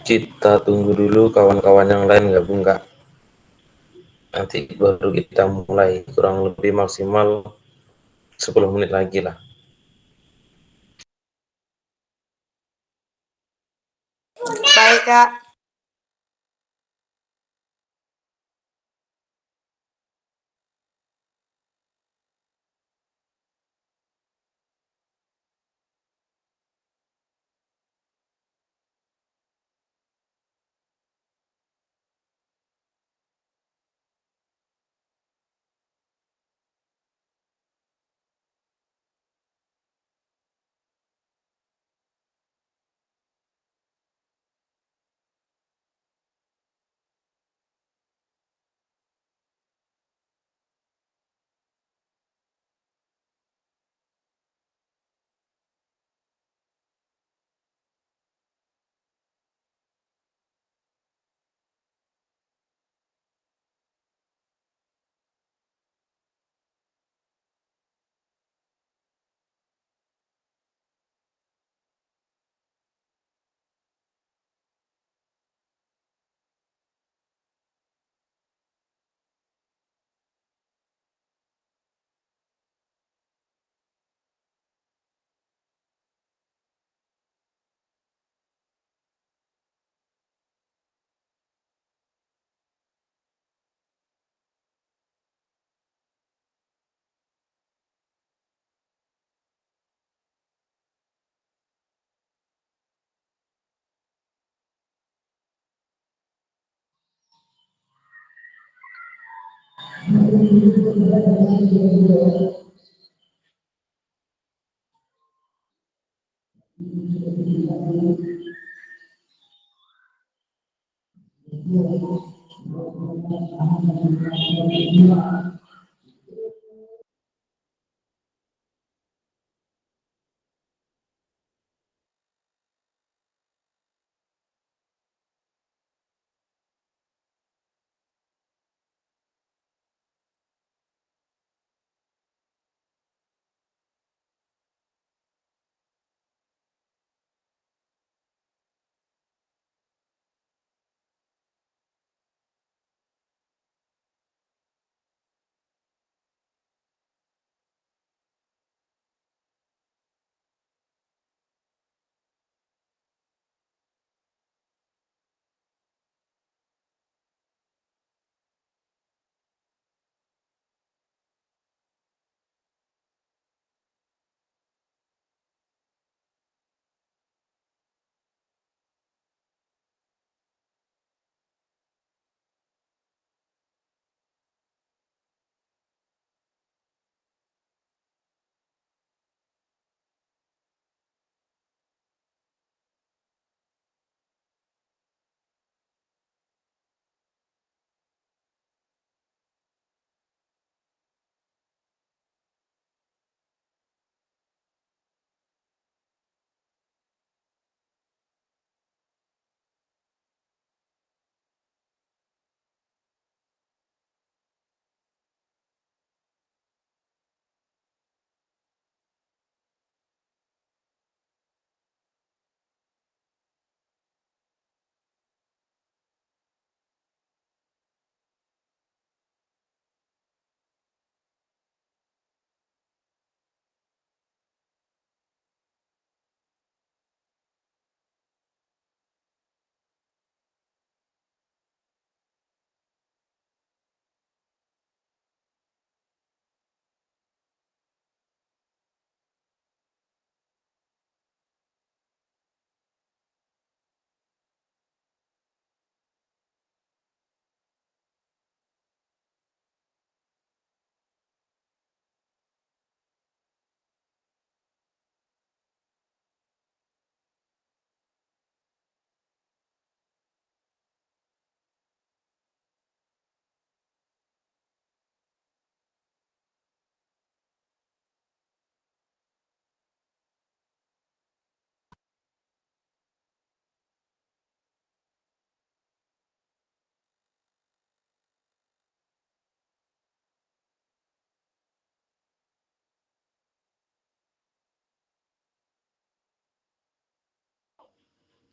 Kita tunggu dulu kawan-kawan yang lain gabung, Kak. Nanti baru kita mulai, kurang lebih maksimal 10 menit lagi lah. Baik, Kak.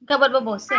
Kabar bobose.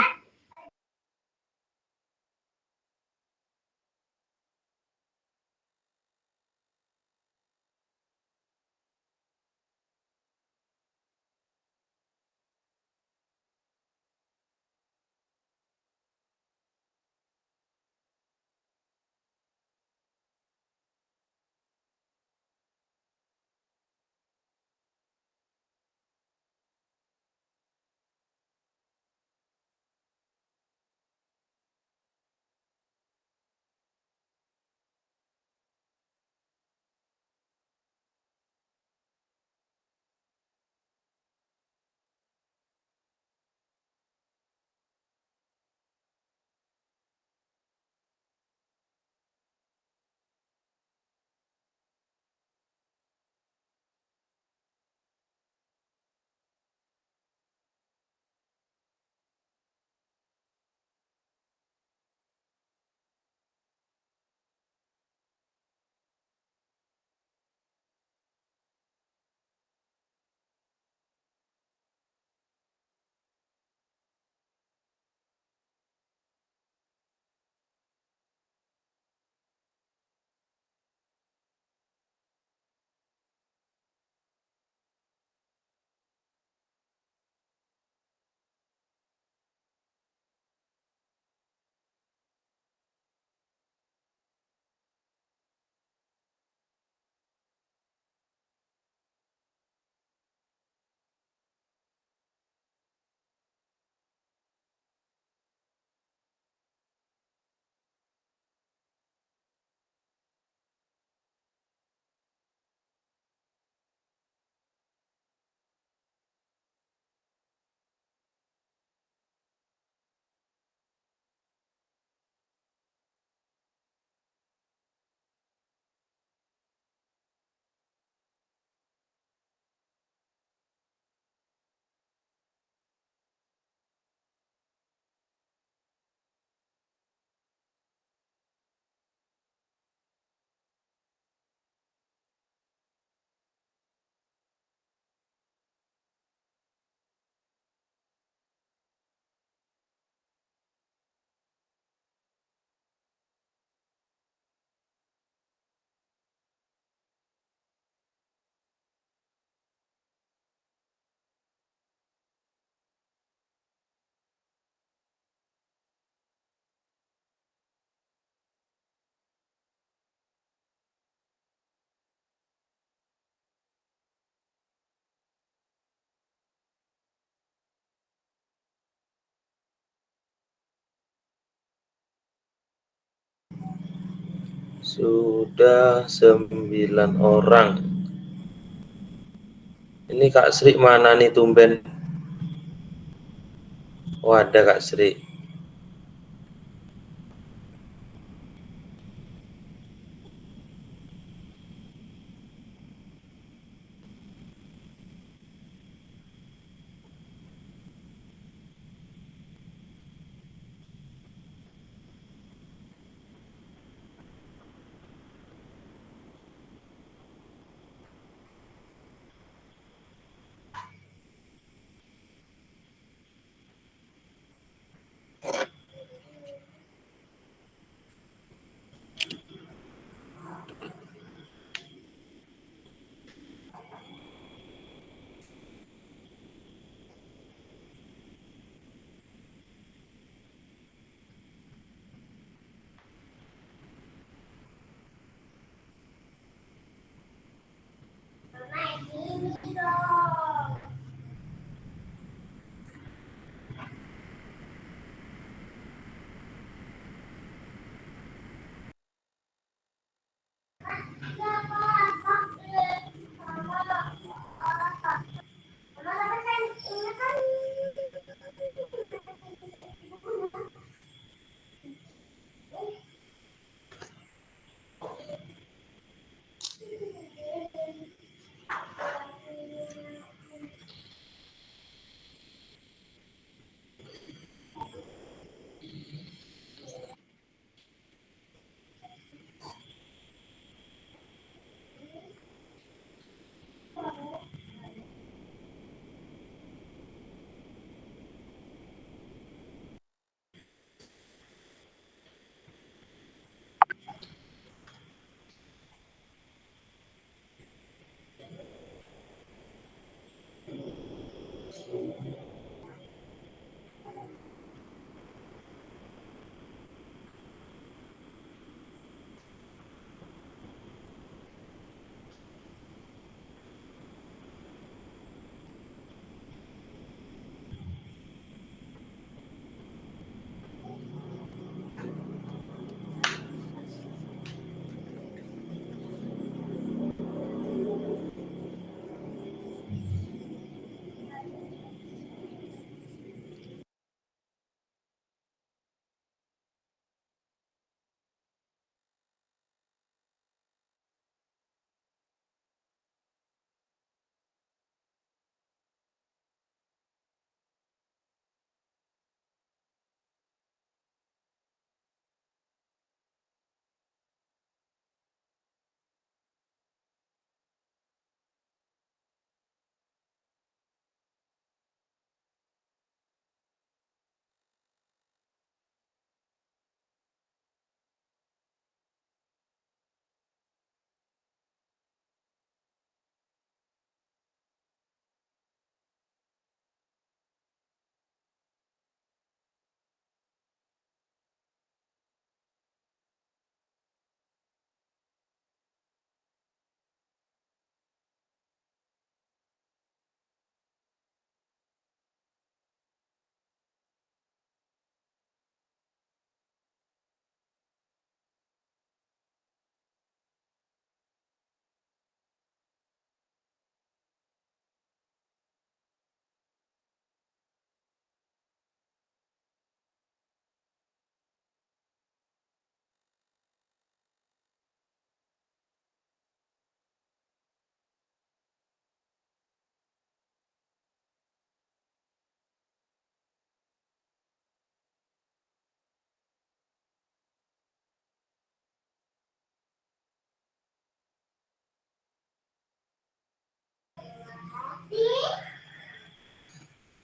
Sudah 9 orang. Ini Kak Sri mana nih tumben? Oh ada Kak Sri.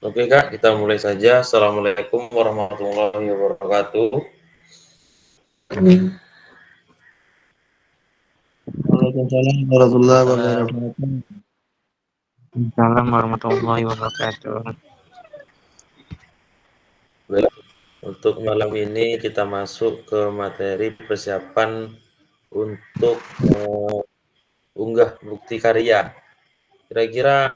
Oke Kak, kita mulai saja. Assalamualaikum warahmatullahi wabarakatuh. Waalaikumsalam warahmatullahi wabarakatuh. Waalaikumsalam warahmatullahi wabarakatuh. Baik, untuk malam ini kita masuk ke materi persiapan untuk unggah bukti karya. Kira-kira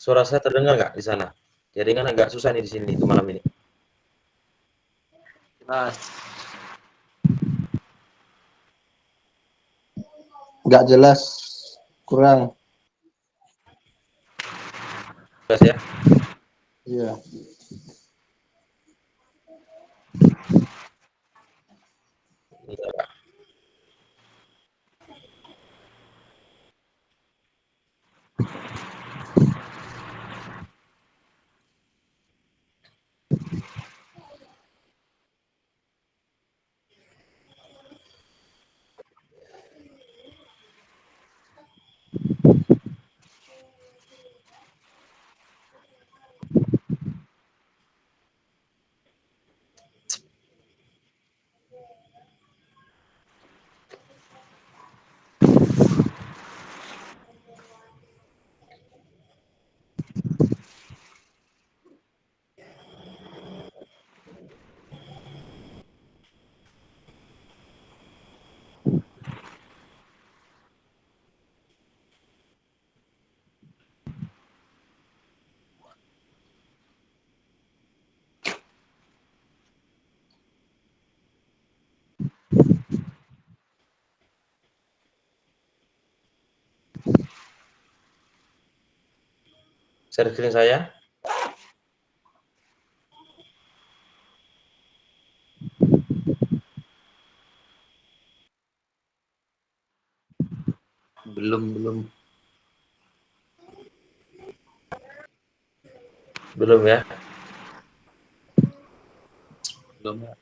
suara saya terdengar nggak di sana? Jaringan agak susah nih di sini untuk malam ini. Jelas. Nggak jelas. Kurang. Jelas ya. Iya. Bentar, Pak. Share screen saya. Belum. Belum ya. Belum ya.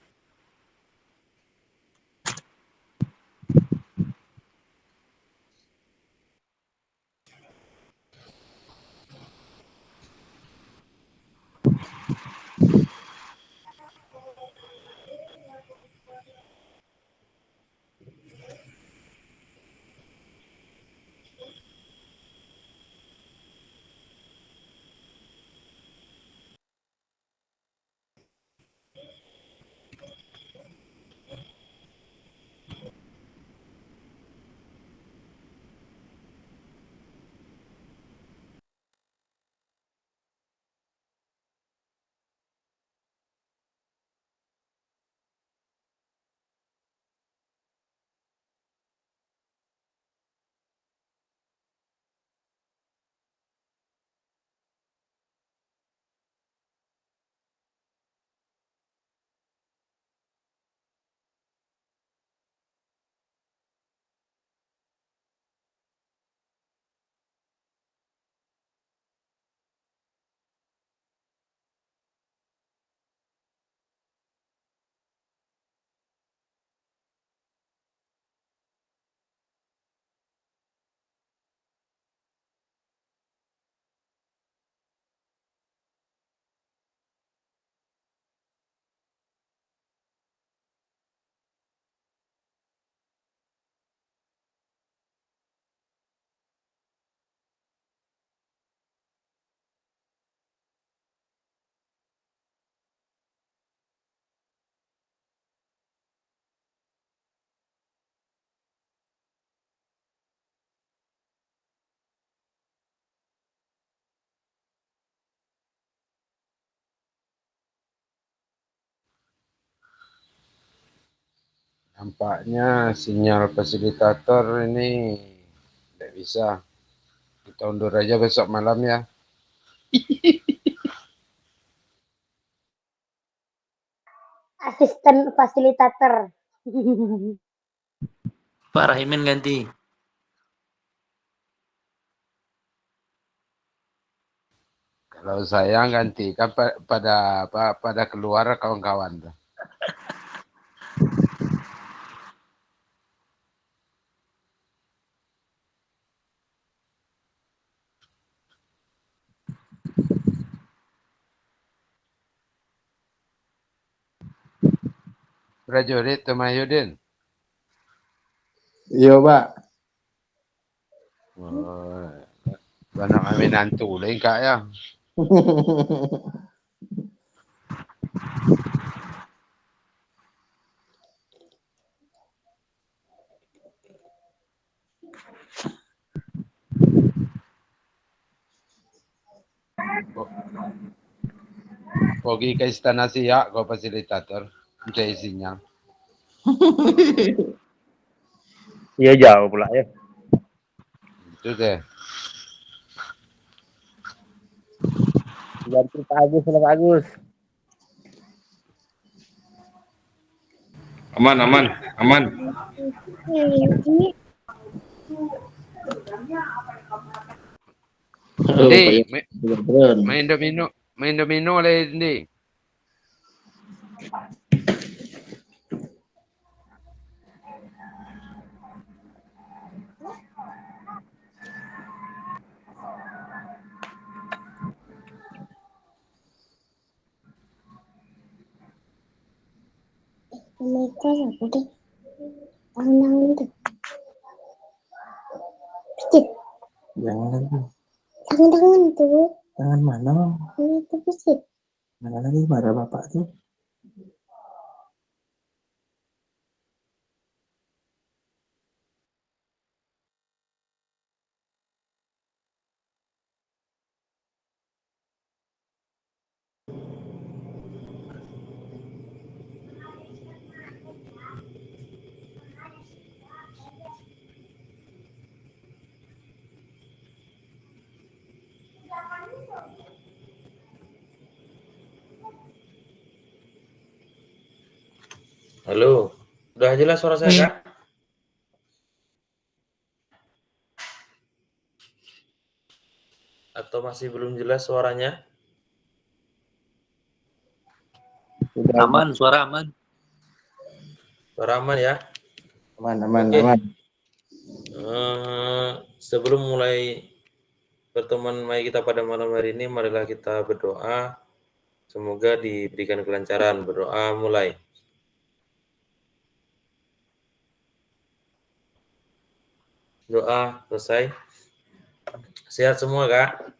Nampaknya sinyal fasilitator ini tidak bisa. Kita undur aja besok malam ya. Asisten fasilitator. Pak Rahimin ganti. Kalau saya ganti kan pada keluar kawan-kawan. Prajurit Tumayudin. Iya, Pak. Oh, banyak aminan tulen kak ya. Pergi ke Istana Siak kau fasilitator. Cari sinyal. Iya jauh pula ya. Itu deh. Ganti Pak Agus, Pak Agus. Aman, aman, aman. Di, Beneran. main domino oleh di. Mereka apa deh? Tangan itu. Pijit. Jangan lagi. Tangan tuh. Tangan mana? Ini itu pijit. Jangan lagi marah bapak tuh. Halo, udah jelas suara saya, Kak? Atau masih belum jelas suaranya? Udah Aman, suara aman. Suara aman ya? aman. Oke. Sebelum mulai pertemuan Mai kita pada malam hari ini, marilah kita berdoa. Semoga diberikan kelancaran. Berdoa mulai. Doa selesai. Sehat semua, Kak?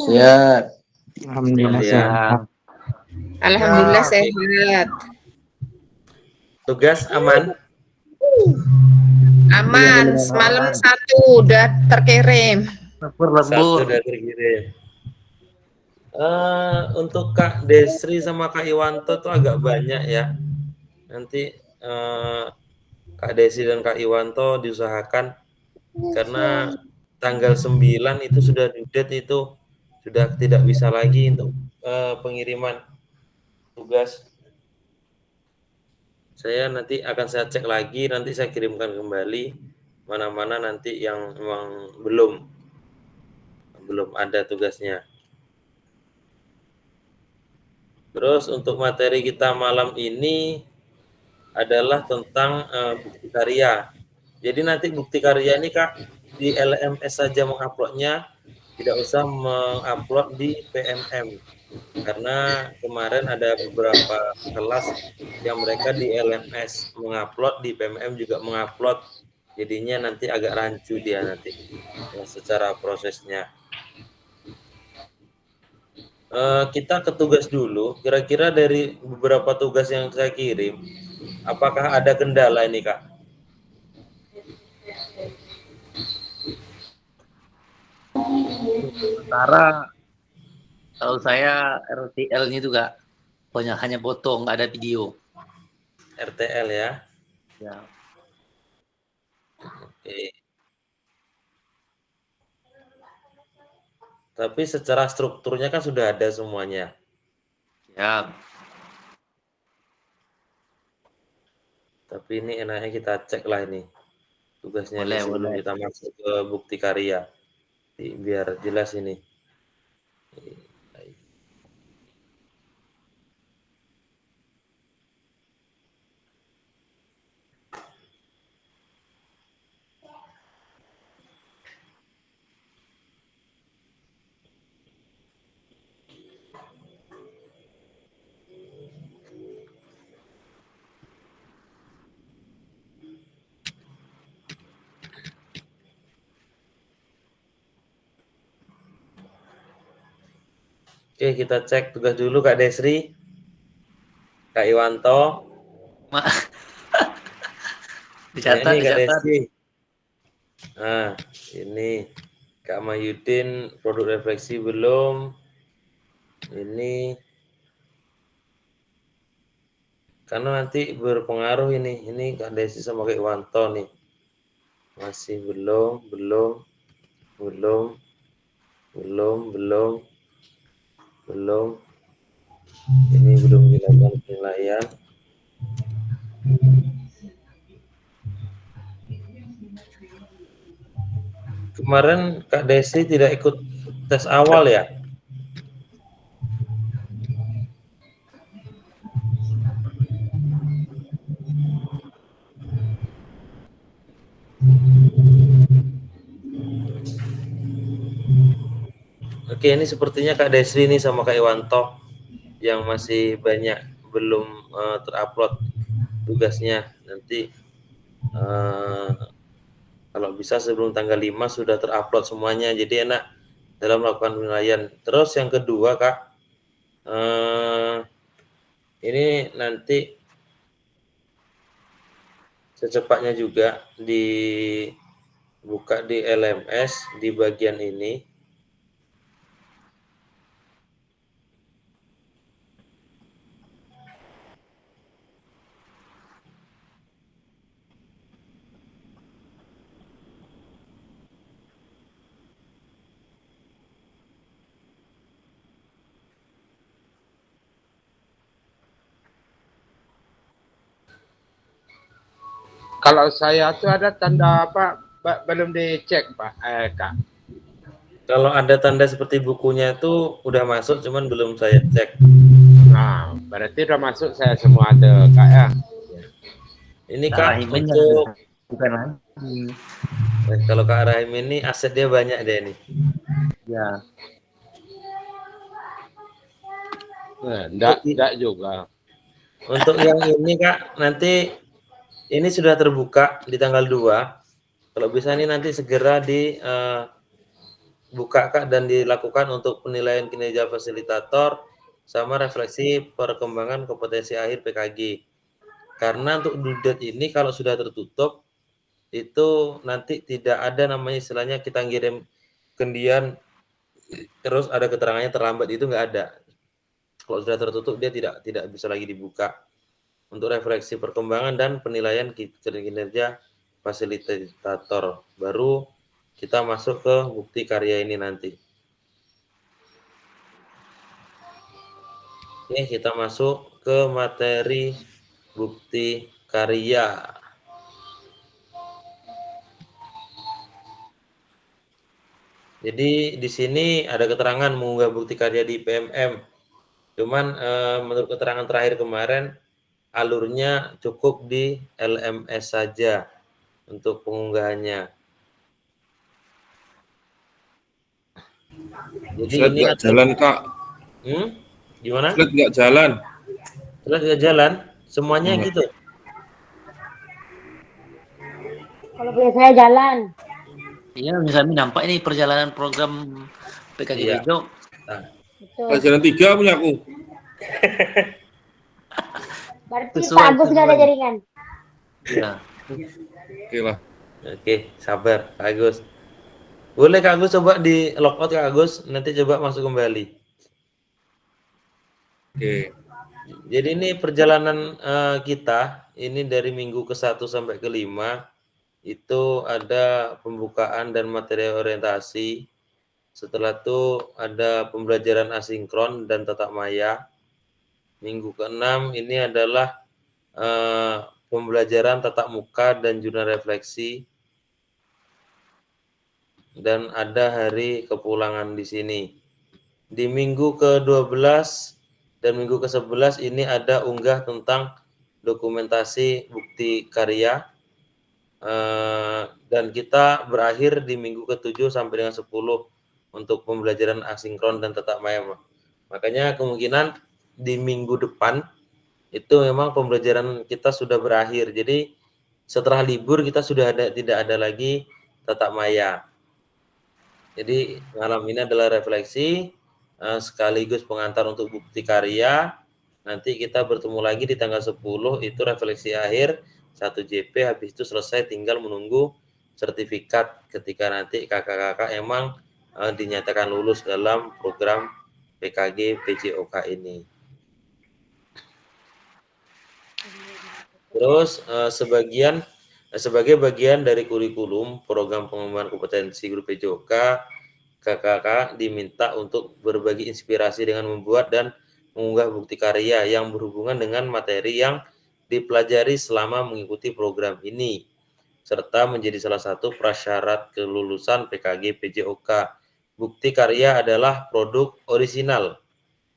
Siap. Alhamdulillah Iya. sehat. Alhamdulillah Ya, sehat. Tugas aman? Aman. Semalam satu udah terkirim. Lembur, Satu lembur. udah terkirim. Untuk Kak Desri sama Kak Iwanto tuh agak banyak ya. Nanti Kak Desi dan Kak Iwanto diusahakan karena tanggal 9 itu sudah due date, itu sudah tidak bisa lagi untuk pengiriman tugas. Saya nanti akan saya cek lagi, nanti saya kirimkan kembali mana-mana nanti yang memang belum ada tugasnya. Terus untuk materi kita malam ini adalah tentang bukti karya. Jadi nanti bukti karya ini Kak di LMS saja menguploadnya, tidak usah mengupload di PMM. Karena kemarin ada beberapa kelas yang mereka di LMS mengupload, di PMM juga mengupload. Jadinya nanti agak rancu dia nanti secara prosesnya. Kita ke tugas dulu. Kira-kira dari beberapa tugas yang saya kirim, apakah ada kendala ini, Kak? Sementara kalau saya RTL-nya juga hanya foto, nggak ada video. RTL ya. Ya. Oke. Tapi secara strukturnya kan sudah ada semuanya. Ya. Tapi ini enaknya kita cek lah ini tugasnya Boleh, ini sebelum boleh. kita masuk ke bukti karya. Biar jelas ini. Oke, kita cek tugas dulu Kak Desri, Kak Iwanto. Dicatat, Ini Kak dicatat. Desri. Nah, ini Kak Mahyudin produk refleksi belum. Ini Karena nanti berpengaruh ini Kak Desi sama Kak Iwanto nih. Masih belum. Ini belum dilakukan penilaian. Kemarin Kak Desi tidak ikut tes awal ya? Oke, ini sepertinya Kak Desri nih sama Kak Iwanto yang masih banyak belum terupload tugasnya. Nanti kalau bisa sebelum tanggal 5 sudah terupload semuanya, jadi enak dalam melakukan penilaian. Terus yang kedua Kak, ini nanti secepatnya juga dibuka di LMS di bagian ini. Kalau saya tuh ada tanda apa belum dicek Pak, Kak. Kalau ada tanda seperti bukunya itu udah masuk, cuman belum saya cek. Nah, berarti udah masuk saya semua ada Kak ya. Ini Kak Rahimnya untuk bukan lagi. kalau Kak Rahim ini aset dia banyak deh nih. Ya. Enggak juga. Untuk yang ini Kak, nanti ini sudah terbuka di tanggal 2. Kalau bisa nih nanti segera buka Kak dan dilakukan untuk penilaian kinerja fasilitator sama refleksi perkembangan kompetensi akhir PKG. Karena untuk dudet ini kalau sudah tertutup itu nanti tidak ada namanya istilahnya kita ngirim kendian terus ada keterangannya terlambat, itu nggak ada. Kalau sudah tertutup dia tidak bisa lagi dibuka. Untuk refleksi perkembangan dan penilaian kinerja fasilitator, baru kita masuk ke bukti karya ini nanti. Oke, kita masuk ke materi bukti karya. Jadi di sini ada keterangan mengunggah bukti karya di PMM. Cuman menurut keterangan terakhir kemarin alurnya cukup di LMS saja untuk pengunggahannya. Jadi Slide ini nggak jalan Kak. Gimana? Slide nggak jalan. Slide nggak jalan? Semuanya gitu? Kalau punya saya jalan. Iya, misalnya nampak ini perjalanan program PKG Iya. Bejo. Nah, Betul. Jalan 3 punya aku. Berarti Sesuai Pak Agus nggak ada tujuan. jaringan. Ya. Oke lah. oke, sabar Kak Agus. Boleh Kak Agus coba di logout Kak Agus, nanti coba masuk kembali. Oke. Jadi ini perjalanan kita ini dari minggu ke-1 sampai ke-5 itu ada pembukaan dan materi orientasi. Setelah itu ada pembelajaran asinkron dan tatap maya. Minggu ke-6 ini adalah pembelajaran tatap muka dan jurnal refleksi. Dan ada hari kepulangan di sini. Di minggu ke-12 dan minggu ke-11 ini ada unggah tentang dokumentasi bukti karya. Dan kita berakhir di minggu ke-7 sampai dengan 10 untuk pembelajaran asinkron dan tatap maya. Makanya kemungkinan di minggu depan itu memang pembelajaran kita sudah berakhir. Jadi setelah libur kita sudah tidak ada lagi tatap maya. Jadi malam ini adalah refleksi sekaligus pengantar untuk bukti karya. Nanti kita bertemu lagi di tanggal 10 itu refleksi akhir 1 JP, habis itu selesai tinggal menunggu sertifikat ketika nanti kakak-kakak emang dinyatakan lulus dalam program PKG PJOK ini. Terus sebagai bagian dari kurikulum program pengembangan kompetensi guru PJOK, KKK diminta untuk berbagi inspirasi dengan membuat dan mengunggah bukti karya yang berhubungan dengan materi yang dipelajari selama mengikuti program ini, serta menjadi salah satu prasyarat kelulusan PKG PJOK. Bukti karya adalah produk orisinal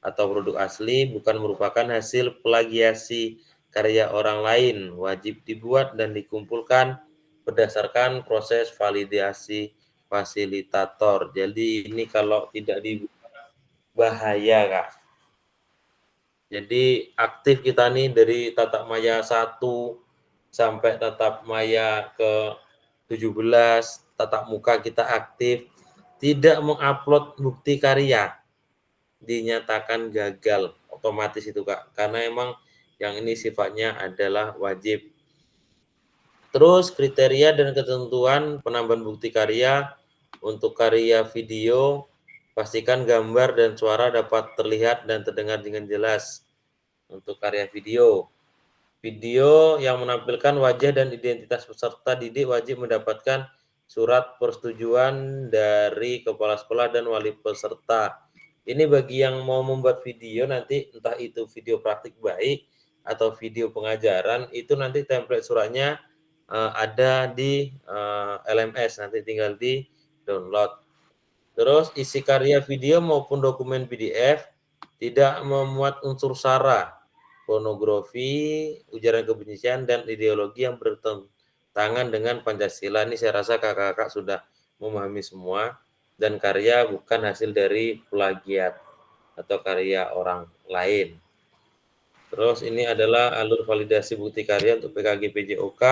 atau produk asli, bukan merupakan hasil plagiasi karya orang lain, wajib dibuat dan dikumpulkan berdasarkan proses validasi fasilitator. Jadi ini kalau tidak dibuat bahaya, Kak. Jadi aktif kita nih dari tatap maya 1 sampai tatap maya ke 17, tatap muka kita aktif, tidak mengupload bukti karya, dinyatakan gagal otomatis itu, Kak, karena emang yang ini sifatnya adalah wajib. Terus kriteria dan ketentuan penambahan bukti karya. Untuk karya video, pastikan gambar dan suara dapat terlihat dan terdengar dengan jelas. Untuk karya video yang menampilkan wajah dan identitas peserta didik wajib mendapatkan surat persetujuan dari kepala sekolah dan wali peserta. Ini bagi yang mau membuat video nanti, entah itu video praktik baik atau video pengajaran, itu nanti template suratnya ada di LMS, nanti tinggal di download. Terus isi karya video maupun dokumen PDF tidak memuat unsur sara, pornografi, ujaran kebencian, dan ideologi yang bertentangan dengan Pancasila. Ini saya rasa kakak-kakak sudah memahami semua. Dan karya bukan hasil dari plagiat atau karya orang lain. Terus ini adalah alur validasi bukti karya untuk PKG PJOK.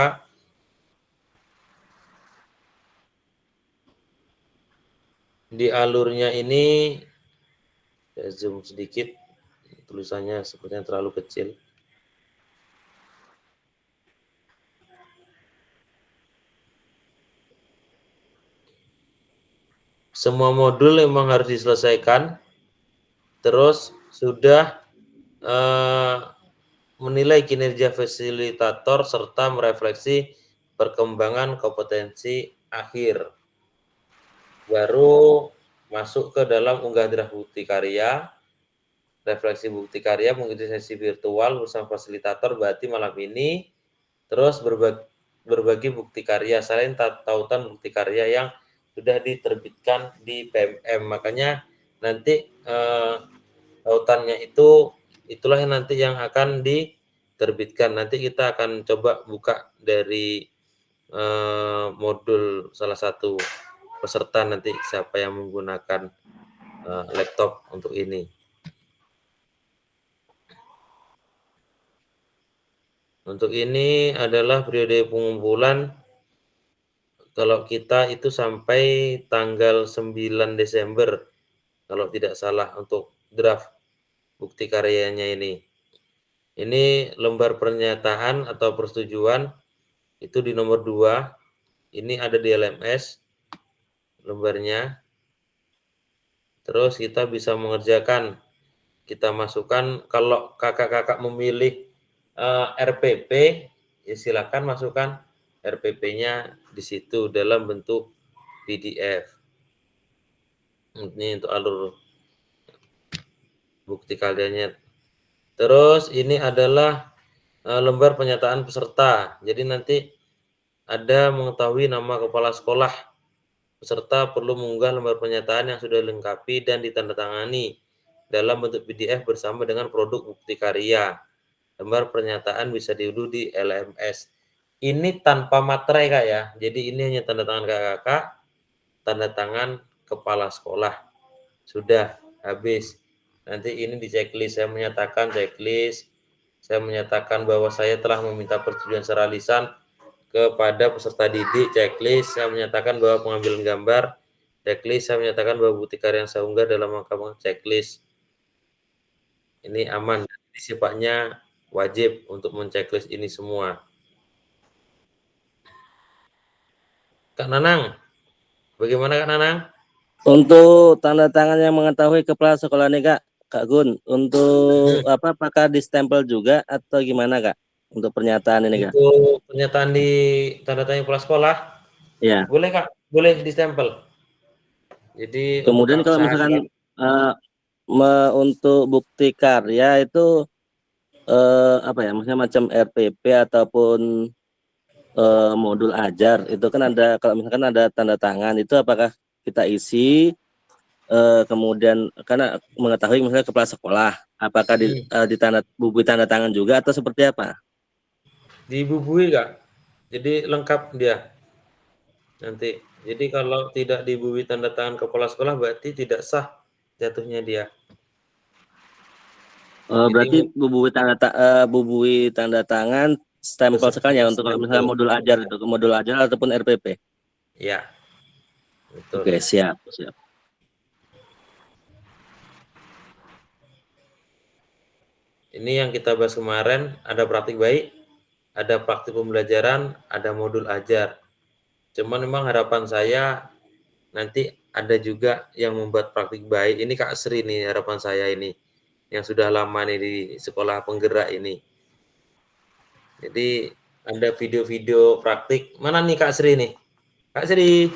Di alurnya ini, saya zoom sedikit, tulisannya sepertinya terlalu kecil. Semua modul memang harus diselesaikan, terus sudah menilai kinerja fasilitator serta merefleksi perkembangan kompetensi akhir. Baru masuk ke dalam unggah draft bukti karya, refleksi bukti karya, mengikuti sesi virtual bersama fasilitator berarti malam ini, terus berbagi bukti karya, selain tautan bukti karya yang sudah diterbitkan di PMM. Makanya nanti tautannya itulah yang nanti yang akan diterbitkan. Nanti kita akan coba buka dari modul salah satu peserta nanti siapa yang menggunakan laptop untuk ini. Untuk ini adalah periode pengumpulan. Kalau kita itu sampai tanggal 9 Desember, kalau tidak salah, untuk draft bukti karyanya ini. Ini lembar pernyataan atau persetujuan, itu di nomor 2. Ini ada di LMS, lembarnya. Terus kita bisa mengerjakan, kita masukkan, kalau kakak-kakak memilih RPP, ya silakan masukkan RPP-nya di situ dalam bentuk PDF. Ini untuk alur bukti karyanya. Terus ini adalah lembar pernyataan peserta. Jadi nanti ada mengetahui nama kepala sekolah. Peserta perlu mengunggah lembar pernyataan yang sudah dilengkapi dan ditandatangani dalam bentuk PDF bersama dengan produk bukti karya. Lembar pernyataan bisa diunduh di LMS. Ini tanpa materai, Kak, ya. Jadi ini hanya tanda tangan kakak, tanda tangan kepala sekolah. Sudah habis. Nanti ini di checklist, saya menyatakan checklist, saya menyatakan bahwa saya telah meminta persetujuan secara lisan kepada peserta didik, checklist, saya menyatakan bahwa pengambilan gambar, checklist, saya menyatakan bahwa bukti karya yang saya unggah dalam rangka checklist. Ini aman, ini sifatnya wajib untuk men-checklist ini semua. Kak Nanang, bagaimana Kak Nanang? Untuk tanda tangan yang mengetahui kepala sekolah nih Kak Gun, untuk apakah distempel juga atau gimana Kak? untuk pernyataan ini Kak? Untuk pernyataan di tanda tanya kepala sekolah, Ya. boleh Kak, boleh distempel. Jadi Kemudian untuk kalau misalkan untuk bukti karya itu apa ya, maksudnya macam RPP ataupun modul ajar itu kan ada, kalau misalkan ada tanda tangan itu apakah kita isi kemudian karena mengetahui misalnya kepala sekolah apakah bubui tanda tangan juga atau seperti apa? dibubui Kak, jadi lengkap dia nanti. Jadi kalau tidak dibubui tanda tangan kepala sekolah berarti tidak sah jatuhnya dia. Berarti bubui tanda tangan stempel sekali ya untuk kalau misalnya modul ajar itu, modul ajar ataupun RPP. Ya, betul. Oke, siap. Ini yang kita bahas kemarin, ada praktik baik, ada praktik pembelajaran, ada modul ajar. Cuman memang harapan saya nanti ada juga yang membuat praktik baik. Ini Kak Sri nih harapan saya ini, yang sudah lama nih di sekolah penggerak ini. Jadi ada video-video praktik. Mana nih Kak Sri nih? Kak Sri.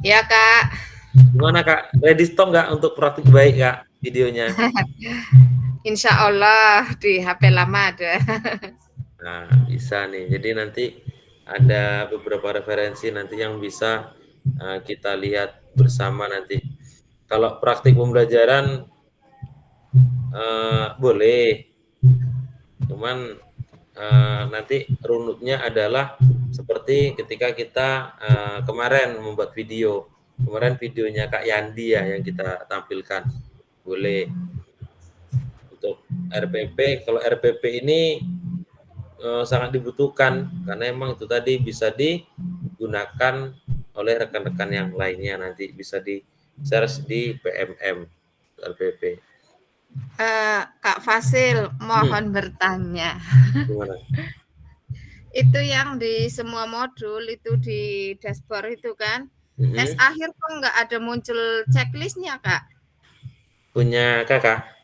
Ya Kak. Gimana Kak? Ready stock nggak untuk praktik baik Kak videonya? Insya Allah di HP lama ada. Nah bisa nih. Jadi nanti ada beberapa referensi nanti yang bisa kita lihat bersama nanti. Kalau praktik pembelajaran boleh, cuman nanti runutnya adalah seperti ketika kita kemarin membuat video. Kemarin videonya Kak Yandi ya yang kita tampilkan. Boleh. Untuk RPP, kalau RPP ini sangat dibutuhkan karena emang itu tadi bisa digunakan oleh rekan-rekan yang lainnya, nanti bisa di search di PMM RPP. Kak Fasil, mohon bertanya. Gimana? Itu yang di semua modul itu di dashboard itu kan, tes akhir kok nggak ada muncul checklistnya Kak? Punya Kakak?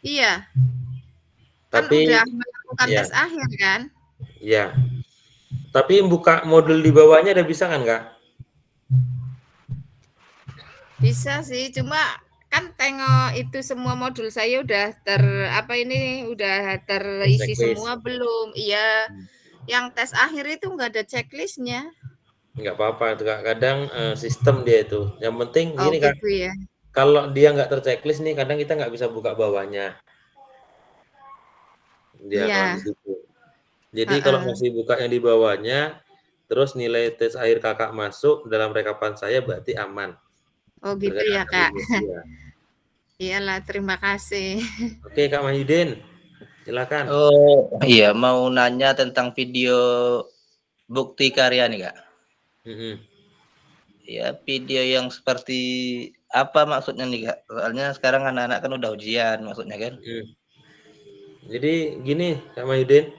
Iya. Tapi kan udah melakukan tes akhir kan? Iya. Tapi buka modul di bawahnya ada bisa kan Kak? Bisa sih, cuma kan tengok itu semua modul saya udah udah terisi semua belum? Iya. Yang tes akhir itu nggak ada checklistnya. Nggak apa-apa itu Kak. Kadang sistem dia itu. Yang penting gini Kak. Gitu ya. Kalau dia nggak terchecklist nih, kadang kita nggak bisa buka bawahnya. Dia kalau begitu. Jadi kalau masih buka yang di bawahnya, terus nilai tes akhir Kakak masuk dalam rekapan saya berarti aman. Oh gitu ya Kak. Iyalah, terima kasih. Oke Kak Mahyudin, silakan. Oh iya, mau nanya tentang video bukti karya nih Kak. Ya, video yang seperti apa maksudnya nih Kak? Soalnya sekarang anak-anak kan udah ujian maksudnya kan. Jadi gini Kak Mahyudin,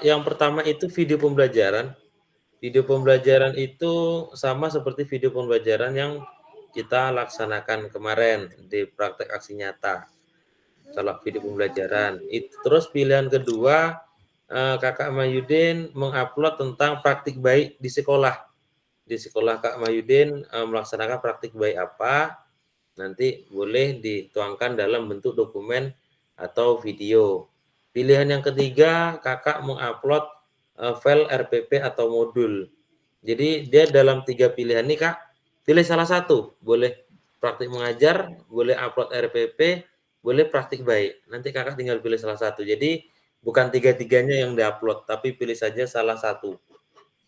yang pertama itu video pembelajaran. Video pembelajaran itu sama seperti video pembelajaran yang kita laksanakan kemarin di praktek aksi nyata. Kalau video pembelajaran itu, terus pilihan kedua Kakak Mahyudin mengupload tentang praktik baik di sekolah. Di sekolah Kak Mahyudin melaksanakan praktik baik apa, nanti boleh dituangkan dalam bentuk dokumen atau video. Pilihan yang ketiga, Kakak mengupload file RPP atau modul. Jadi dia dalam 3 pilihan ini Kak, pilih salah satu. Boleh praktik mengajar, boleh upload RPP, boleh praktik baik. Nanti Kakak tinggal pilih salah satu. Jadi bukan 3-tiganya yang diupload, tapi pilih saja salah satu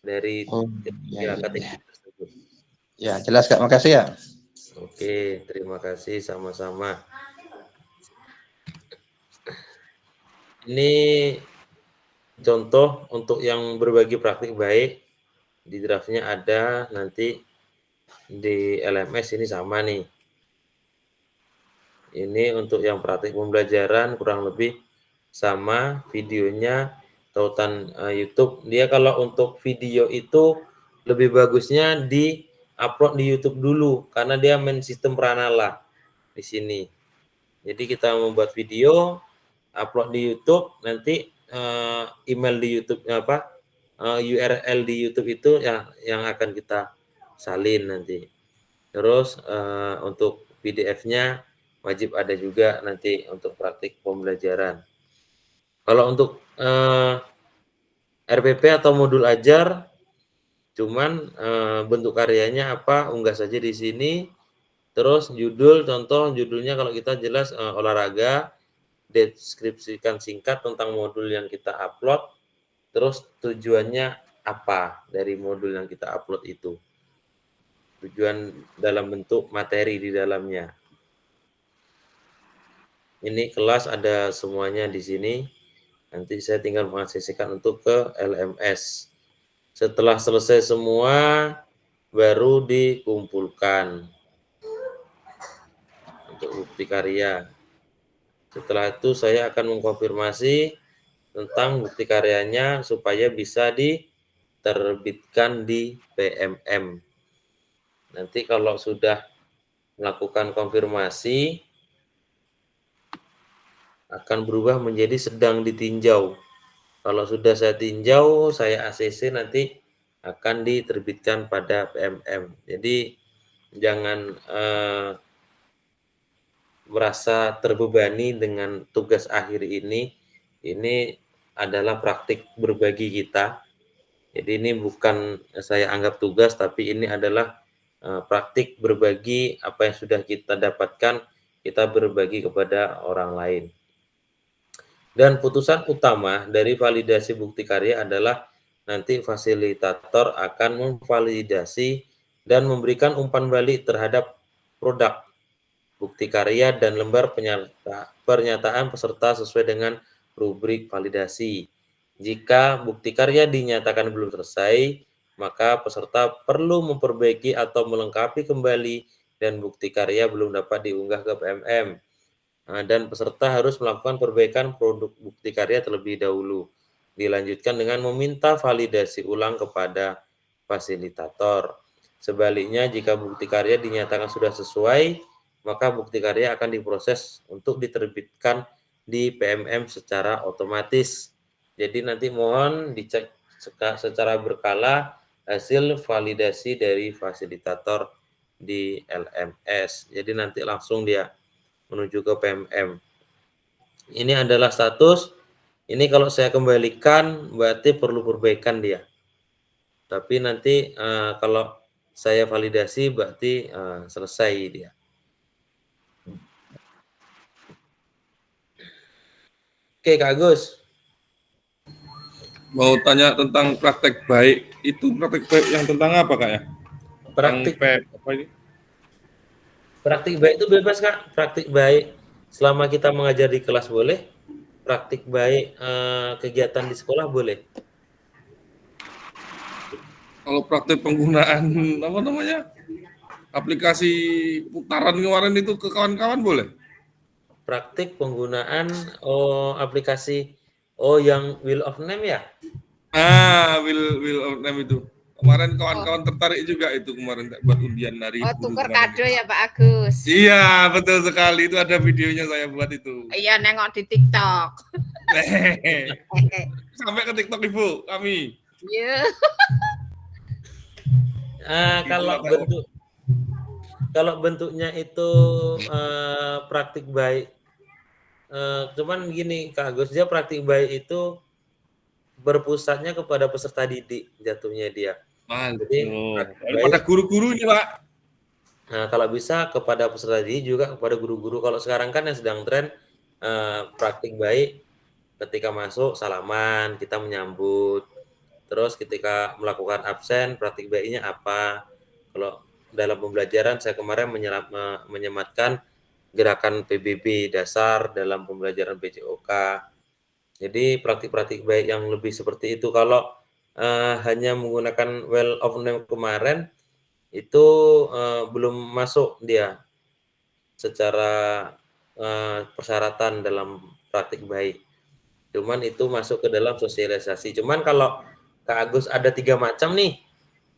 dari 3 kategori tersebut. Ya, jelas Kak, makasih ya. Oke, terima kasih sama-sama. Ini contoh untuk yang berbagi praktik baik, di draftnya ada, nanti di LMS ini sama nih. Ini untuk yang praktik pembelajaran kurang lebih sama, videonya tautan YouTube. Dia kalau untuk video itu lebih bagusnya di upload di YouTube dulu karena dia main sistem Pranala di sini. Jadi kita membuat video, upload di YouTube, nanti email di YouTube URL di YouTube itu yang akan kita salin nanti. Terus untuk PDF-nya wajib ada juga nanti untuk praktik pembelajaran. Kalau untuk RPP atau modul ajar, cuman bentuk karyanya apa, unggah saja di sini. Terus contoh judulnya kalau kita jelas olahraga, deskripsikan singkat tentang modul yang kita upload, terus tujuannya apa dari modul yang kita upload itu. Tujuan dalam bentuk materi di dalamnya. Ini kelas ada semuanya di sini. Nanti saya tinggal mengaksesikan untuk ke LMS. Setelah selesai semua, baru dikumpulkan untuk bukti karya. Setelah itu saya akan mengkonfirmasi tentang bukti karyanya supaya bisa diterbitkan di PMM. Nanti kalau sudah melakukan konfirmasi, akan berubah menjadi sedang ditinjau. Kalau sudah saya tinjau, saya ACC, nanti akan diterbitkan pada PMM. Jadi jangan merasa terbebani dengan tugas akhir ini. Ini adalah praktik berbagi kita. Jadi ini bukan saya anggap tugas, tapi ini adalah praktik berbagi apa yang sudah kita dapatkan, kita berbagi kepada orang lain. Dan putusan utama dari validasi bukti karya adalah nanti fasilitator akan memvalidasi dan memberikan umpan balik terhadap produk bukti karya dan lembar pernyataan peserta sesuai dengan rubrik validasi. Jika bukti karya dinyatakan belum selesai, maka peserta perlu memperbaiki atau melengkapi kembali dan bukti karya belum dapat diunggah ke PMM. Dan peserta harus melakukan perbaikan produk bukti karya terlebih dahulu. Dilanjutkan dengan meminta validasi ulang kepada fasilitator. Sebaliknya, jika bukti karya dinyatakan sudah sesuai, maka bukti karya akan diproses untuk diterbitkan di PMM secara otomatis. Jadi nanti mohon dicek secara berkala hasil validasi dari fasilitator di LMS. Jadi nanti langsung dia menuju ke PMM. Ini adalah status. Ini kalau saya kembalikan berarti perlu perbaikan dia. Tapi nanti kalau saya validasi berarti selesai dia. Oke, Kak Agus. Mau tanya tentang praktek baik. Itu praktek baik yang tentang apa, Kak ya? Praktik apa ini? Praktik baik itu bebas, Kak. Praktik baik selama kita mengajar di kelas boleh. Praktik baik kegiatan di sekolah boleh. Kalau praktek penggunaan apa namanya? Aplikasi putaran kemarin itu ke kawan-kawan boleh? Praktik penggunaan aplikasi yang Wheel of Name ya? Wheel of Name itu. Kemarin kawan-kawan tertarik juga itu kemarin buat undian dari tukar kado ya Pak Agus. Iya, betul sekali. Itu ada videonya saya buat itu. Iya, nengok di TikTok. Sampai ke TikTok Ibu, kami. Iya. Kalau bentuknya itu praktik baik, cuman gini Kak Agus, dia praktik baik itu berpusatnya kepada peserta didik jatuhnya dia. Jadi pada guru-guru ini Pak. Nah, kalau bisa kepada peserta didik juga kepada guru-guru. Kalau sekarang kan yang sedang tren praktik baik, ketika masuk salaman, kita menyambut. Terus ketika melakukan absen, praktik baiknya apa? Kalau dalam pembelajaran saya kemarin menyematkan gerakan PBB dasar dalam pembelajaran PJOK. Jadi praktik-praktik baik yang lebih seperti itu. Kalau hanya menggunakan Wheel of Name kemarin itu belum masuk dia secara persyaratan dalam praktik baik. Cuman itu masuk ke dalam sosialisasi. Cuman kalau Kak Agus ada 3 macam nih,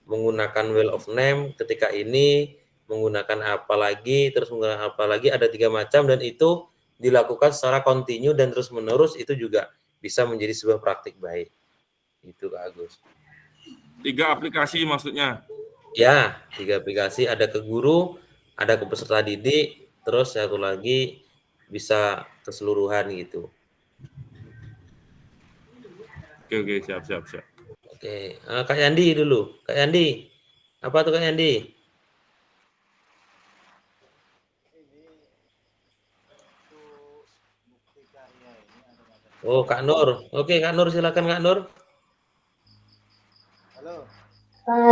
menggunakan Wheel of Name ketika ini, menggunakan apa lagi, terus menggunakan apa lagi, ada 3 macam dan itu dilakukan secara kontinu dan terus-menerus itu juga bisa menjadi sebuah praktik baik. Itu Kak Agus. 3 aplikasi maksudnya. Ya, 3 aplikasi, ada ke guru, ada ke peserta didik, terus satu lagi bisa keseluruhan gitu. Oke, siap. Oke, Kak Yandi dulu. Kak Yandi, apa tuh Kak Yandi? Oh, Kak Nur. Oke, Kak Nur, silakan Kak Nur.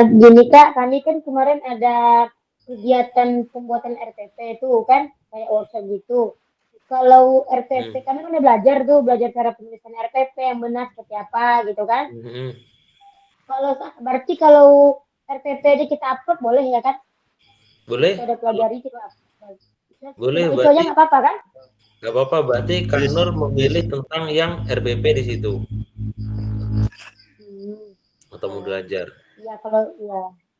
Gini Kak, kami kan kemarin ada kegiatan pembuatan RPP itu kan, kayak workshop gitu. Kalau RPP, kami kan udah belajar cara penulisan RPP yang benar seperti apa gitu kan. Berarti kalau RPP aja kita upload boleh ya kan? Boleh. Kita udah pelajari kita upload. Boleh, itu berarti aja nggak apa-apa kan? nggak apa-apa, berarti Kak Nur memilih tentang yang RPP di situ. Atau modul ajar. Ya kalau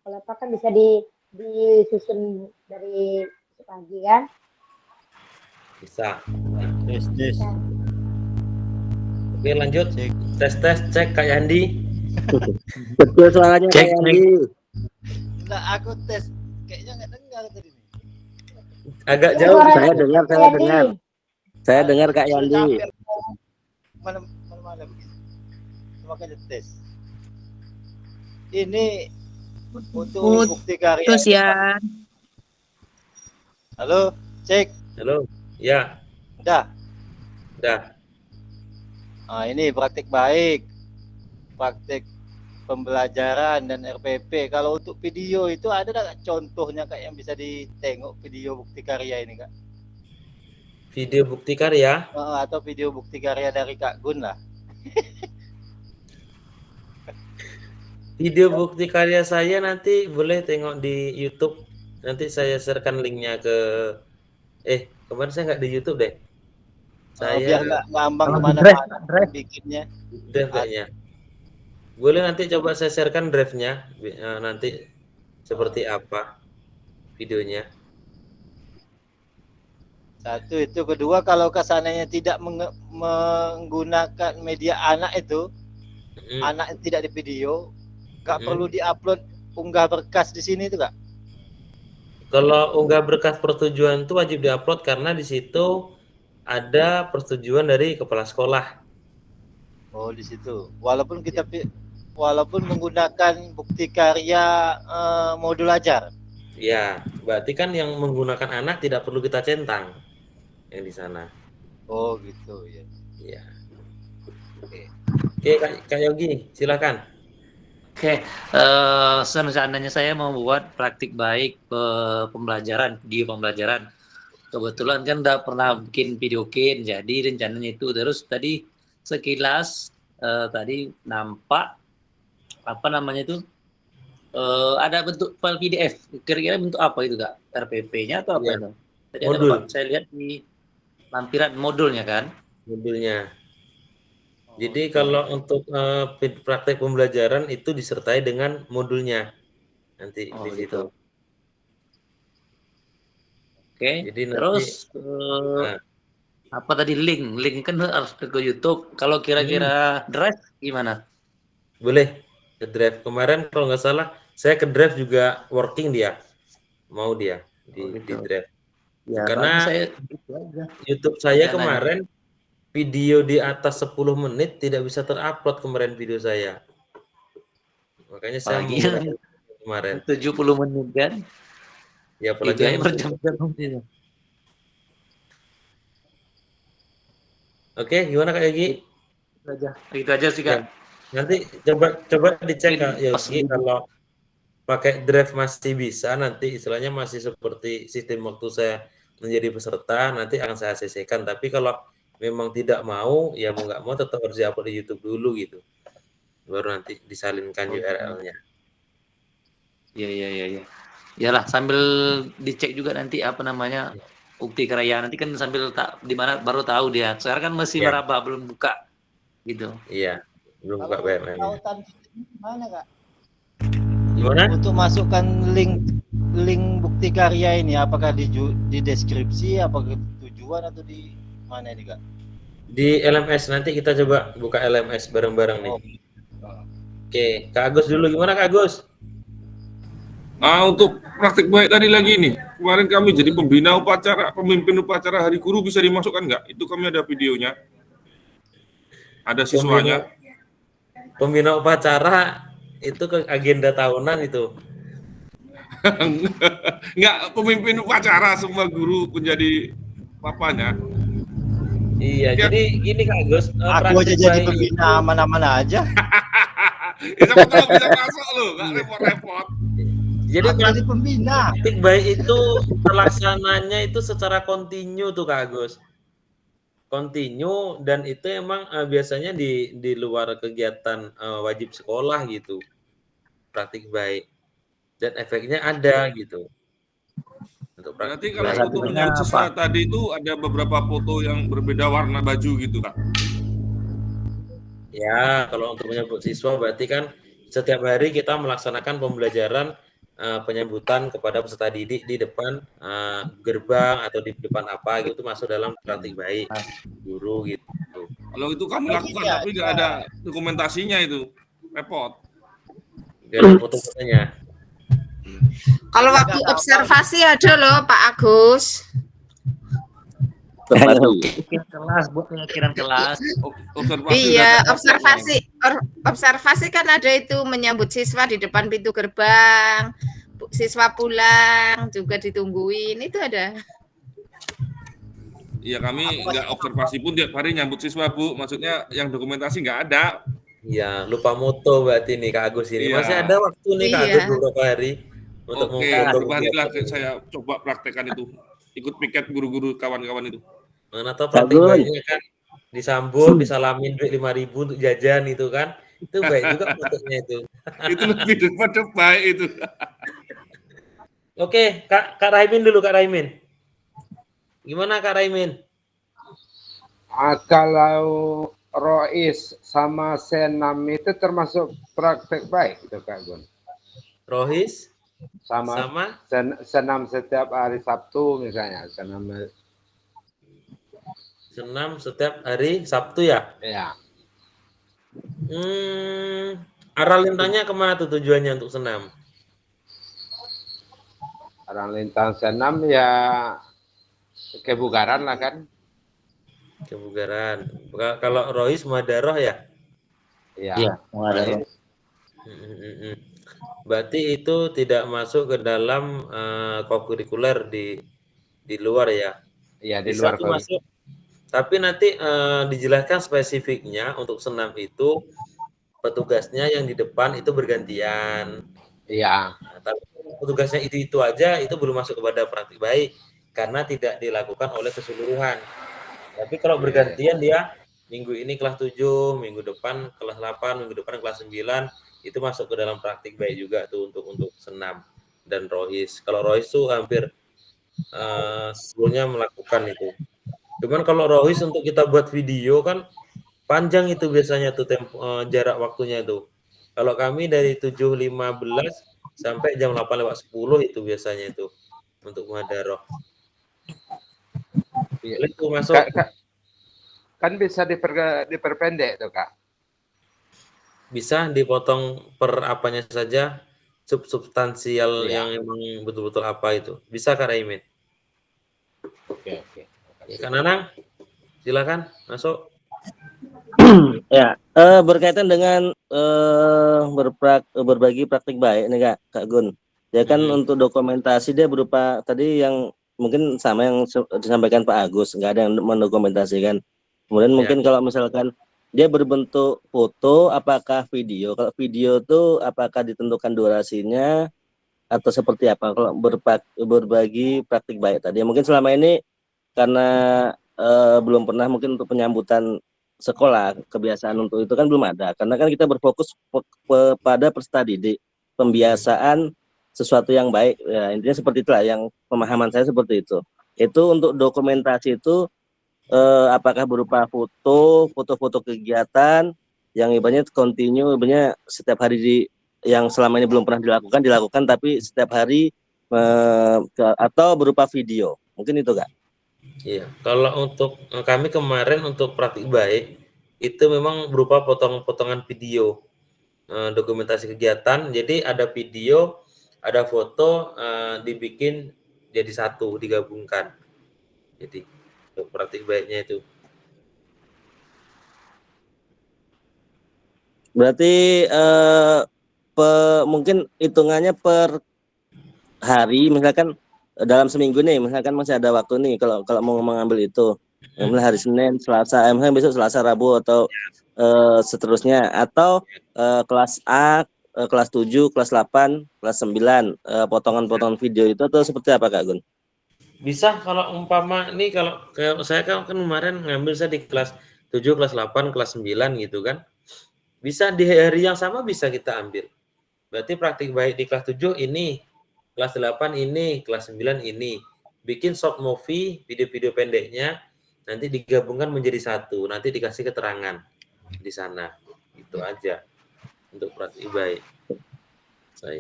apa kan bisa disusun dari pagi kan? Bisa. Tes. Oke, lanjut. Tes cek Kak Yandi. Betul suaranya Kak Yandi. Enggak, aku tes. Kayaknya nggak dengar tadi. Agak jauh. Saya dengar Kak Yandi. Mana begitu. Makanya tes. Ini untuk bukti karya. Terus ya. Halo, cek. Halo. Ya. Udah. Nah, ini praktik baik. Praktik pembelajaran dan RPP. Kalau untuk video itu ada nggak contohnya Kak yang bisa ditengok video bukti karya ini Kak? Video bukti karya? Atau video bukti karya dari Kak Gun lah. Video bukti karya saya nanti boleh tengok di YouTube. Nanti saya sharekan linknya ke. Kemarin saya nggak di YouTube deh. Saya biar nggak ngambang kemana-mana bikinnya. Drive kayaknya. Boleh nanti coba saya sharekan drive-nya. Nanti seperti apa videonya. Satu itu, kedua kalau kesananya tidak menggunakan media anak itu, anak tidak di video, nggak perlu diupload unggah berkas di sini itu Kak? Kalau unggah berkas persetujuan itu wajib diupload karena di situ ada persetujuan dari kepala sekolah. Oh, di situ. Walaupun menggunakan bukti karya modul ajar. Ya, berarti kan yang menggunakan anak tidak perlu kita centang yang di sana. Oh, gitu ya. Iya. Oke, Kak Yogi, silakan. Oke, seandainya saya mau buat praktik baik video pembelajaran. Kebetulan kan udah pernah bikin videokin, jadi rencananya itu. Terus tadi sekilas tadi nampak apa namanya itu ada bentuk file PDF. Kira-kira bentuk apa itu Kak? RPP-nya atau apa itu? Tadi modul. Saya lihat di lampiran modulnya kan? Modulnya. Jadi kalau untuk praktek pembelajaran itu disertai dengan modulnya nanti di situ. Oke. Jadi terus apa tadi link kan harus ke YouTube. Kalau kira-kira Drive gimana? Boleh ke Drive. Kemarin kalau nggak salah saya ke Drive juga working dia, mau dia di Drive. Ya, karena YouTube saya kemarin video di atas 10 menit tidak bisa terupload kemarin video saya. Makanya saya kemarin 70 menit kan? Ya, apalagi berjam-jam. Oke, gimana Kak Yogi? Itu aja sih Kak. Nanti coba dicek Kak Yogi, kalau pakai Drive masih bisa, nanti istilahnya masih seperti sistem waktu saya menjadi peserta, nanti akan saya ACC-kan. Tapi kalau memang tidak mau, ya mau nggak mau tetap harus di-upload di YouTube dulu gitu. Baru nanti disalinkan URL-nya. Iya. Iyalah, sambil dicek juga nanti apa namanya bukti karya. Nanti kan sambil di mana baru tahu dia. Sekarang kan masih meraba, belum buka gitu. Iya, belum buka BMM. Mana Kak? Gimana? Untuk masukkan link bukti karya ini, apakah di deskripsi, apakah tujuan atau di mana ini Kak? Di LMS, nanti kita coba buka LMS bareng-bareng nih. Oh. Oke, Kak Agus dulu, gimana Kak Agus? Untuk praktik baik tadi lagi nih, kemarin kami jadi pembina upacara, pemimpin upacara Hari Guru, bisa dimasukkan nggak? Itu kami ada videonya, ada siswanya. Pembina upacara itu ke agenda tahunan itu. Nggak, pemimpin upacara, semua guru menjadi papanya. Iya, Ya. jadi gini Kak Agus, Aku aja praktik jadi baik pembina aman-aman aja. Ya, siapa tahu bisa masuk loh, nggak repot-repot. Jadi Aku jadi pembina. praktik baik itu pelaksananya itu secara kontinu tuh Kak Agus. Kontinu, dan itu emang biasanya di luar kegiatan wajib sekolah gitu. Praktik baik. Dan efeknya ada gitu. Untuk Berarti praktik kalau baik. untuk menyambut siswa tadi itu ada beberapa foto yang berbeda warna baju gitu Kak? Ya, kalau untuk menyambut siswa berarti kan setiap hari kita melaksanakan pembelajaran penyambutan kepada peserta didik di depan gerbang atau di depan apa gitu, masuk dalam praktik baik guru gitu. Kalau itu kami lakukan, tapi nggak ada dokumentasinya, itu repot. Gak ada foto-fotonya. Kalau waktu observasi ada loh Pak Agus. Pemikiran kelas, buat pemikiran kelas. Observasi Iya, udah observasi kan ada itu menyambut siswa di depan pintu gerbang, siswa pulang juga ditungguin, itu ada. Iya, kami nggak observasi pun tiap hari nyambut siswa Bu, maksudnya yang dokumentasi nggak ada. Iya, lupa moto berarti nih Kak Agus ini. Iya. Masih ada waktu nih Kak Agus beberapa hari untuk Oke, memfoto beberapa hari lah saya coba praktekkan itu. Ikut piket guru-guru kawan-kawan itu. atau praktik baiknya kan disambut, disalamin duit 5.000 untuk jajan itu kan. Itu baik juga fotonya itu. Itu lebih daripada baik itu. Oke, Kak Raimin dulu, Kak Raimin. Gimana Kak Raimin? Kalau Rois sama Senam itu termasuk praktek baik itu Kak Gun. Rohis sama senam setiap hari Sabtu misalnya, senam setiap hari Sabtu ya? Iya. Arah lintangnya kemana tuh tujuannya untuk senam? Arah lintang senam ya kebugaran lah kan. Kebugaran. Kalau Rohis Muhadaroh ya? Iya, Muhadaroh. Berarti itu tidak masuk ke dalam kokurikuler di luar ya? Iya, di Bisa luar masuk. Tapi nanti dijelaskan spesifiknya untuk senam itu petugasnya yang di depan itu bergantian. Iya. Nah, tapi petugasnya itu aja itu belum masuk kepada praktik baik karena tidak dilakukan oleh keseluruhan. Tapi kalau bergantian dia minggu ini kelas 7, minggu depan kelas 8, minggu depan kelas 9, itu masuk ke dalam praktik baik juga tuh untuk senam dan rohis. Kalau rohis tuh hampir sebelumnya melakukan itu. Cuman kalau rohis untuk kita buat video kan panjang itu biasanya tuh jarak waktunya itu. Kalau kami dari 7.15 sampai jam 8:10 itu biasanya itu untuk Muhadaroh. Itu masuk. Kan bisa diperpendek tuh Kak. Bisa dipotong per apanya saja, substansial yang emang betul-betul apa itu. Bisa Kak Raimin. Oke. Ya, Kak Nanang, silakan masuk. Ya, berkaitan dengan berbagi praktik baik nih Kak Gun. Ya kan untuk dokumentasi dia berupa tadi yang mungkin sama yang disampaikan Pak Agus, nggak ada yang mendokumentasikan. Kemudian mungkin kalau misalkan dia berbentuk foto, apakah video? Kalau video tuh apakah ditentukan durasinya atau seperti apa? Kalau berbagi praktik baik tadi, mungkin selama ini karena belum pernah mungkin untuk penyambutan sekolah, kebiasaan untuk itu kan belum ada. Karena kan kita berfokus pada peserta didik, pembiasaan sesuatu yang baik. Ya, intinya seperti itulah yang pemahaman saya seperti itu. Itu untuk dokumentasi itu apakah berupa foto-foto kegiatan yang ibaratnya continue, ibaratnya setiap hari yang selama ini belum pernah dilakukan tapi setiap hari atau berupa video, mungkin itu Kak. Iya, kalau untuk kami kemarin untuk praktik baik itu memang berupa potongan video dokumentasi kegiatan. Jadi ada video, ada foto, dibikin jadi satu, digabungkan. Jadi untuk praktik baiknya itu. Berarti mungkin hitungannya per hari, misalkan dalam seminggu nih, misalkan masih ada waktu nih kalau mau mengambil itu, misalnya hari Senin, Selasa, misalnya besok Selasa, Rabu atau seterusnya, atau kelas A, kelas 7, kelas 8, kelas 9, potongan-potongan video itu atau seperti apa Kak Gun? Bisa kalau umpama nih kalau saya kan kemarin ngambil saya di kelas 7, kelas 8, kelas 9 gitu kan. Bisa di hari yang sama bisa kita ambil. Berarti praktik baik di kelas 7 ini, kelas 8 ini, kelas 9 ini. Bikin short movie, video-video pendeknya, nanti digabungkan menjadi satu, nanti dikasih keterangan di sana. Itu aja untuk praktik baik.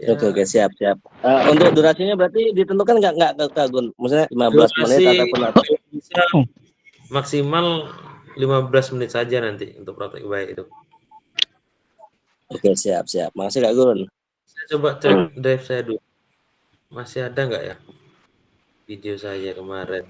Oke, siap. Untuk durasinya berarti ditentukan nggak Kak Gun? Maksudnya 15 menit ataupun bisa maksimal 15 menit saja nanti untuk praktik baik itu. Oke, siap. Makasih Kak Gun. Saya coba cek drive saya dulu. Masih ada nggak ya video saya kemarin?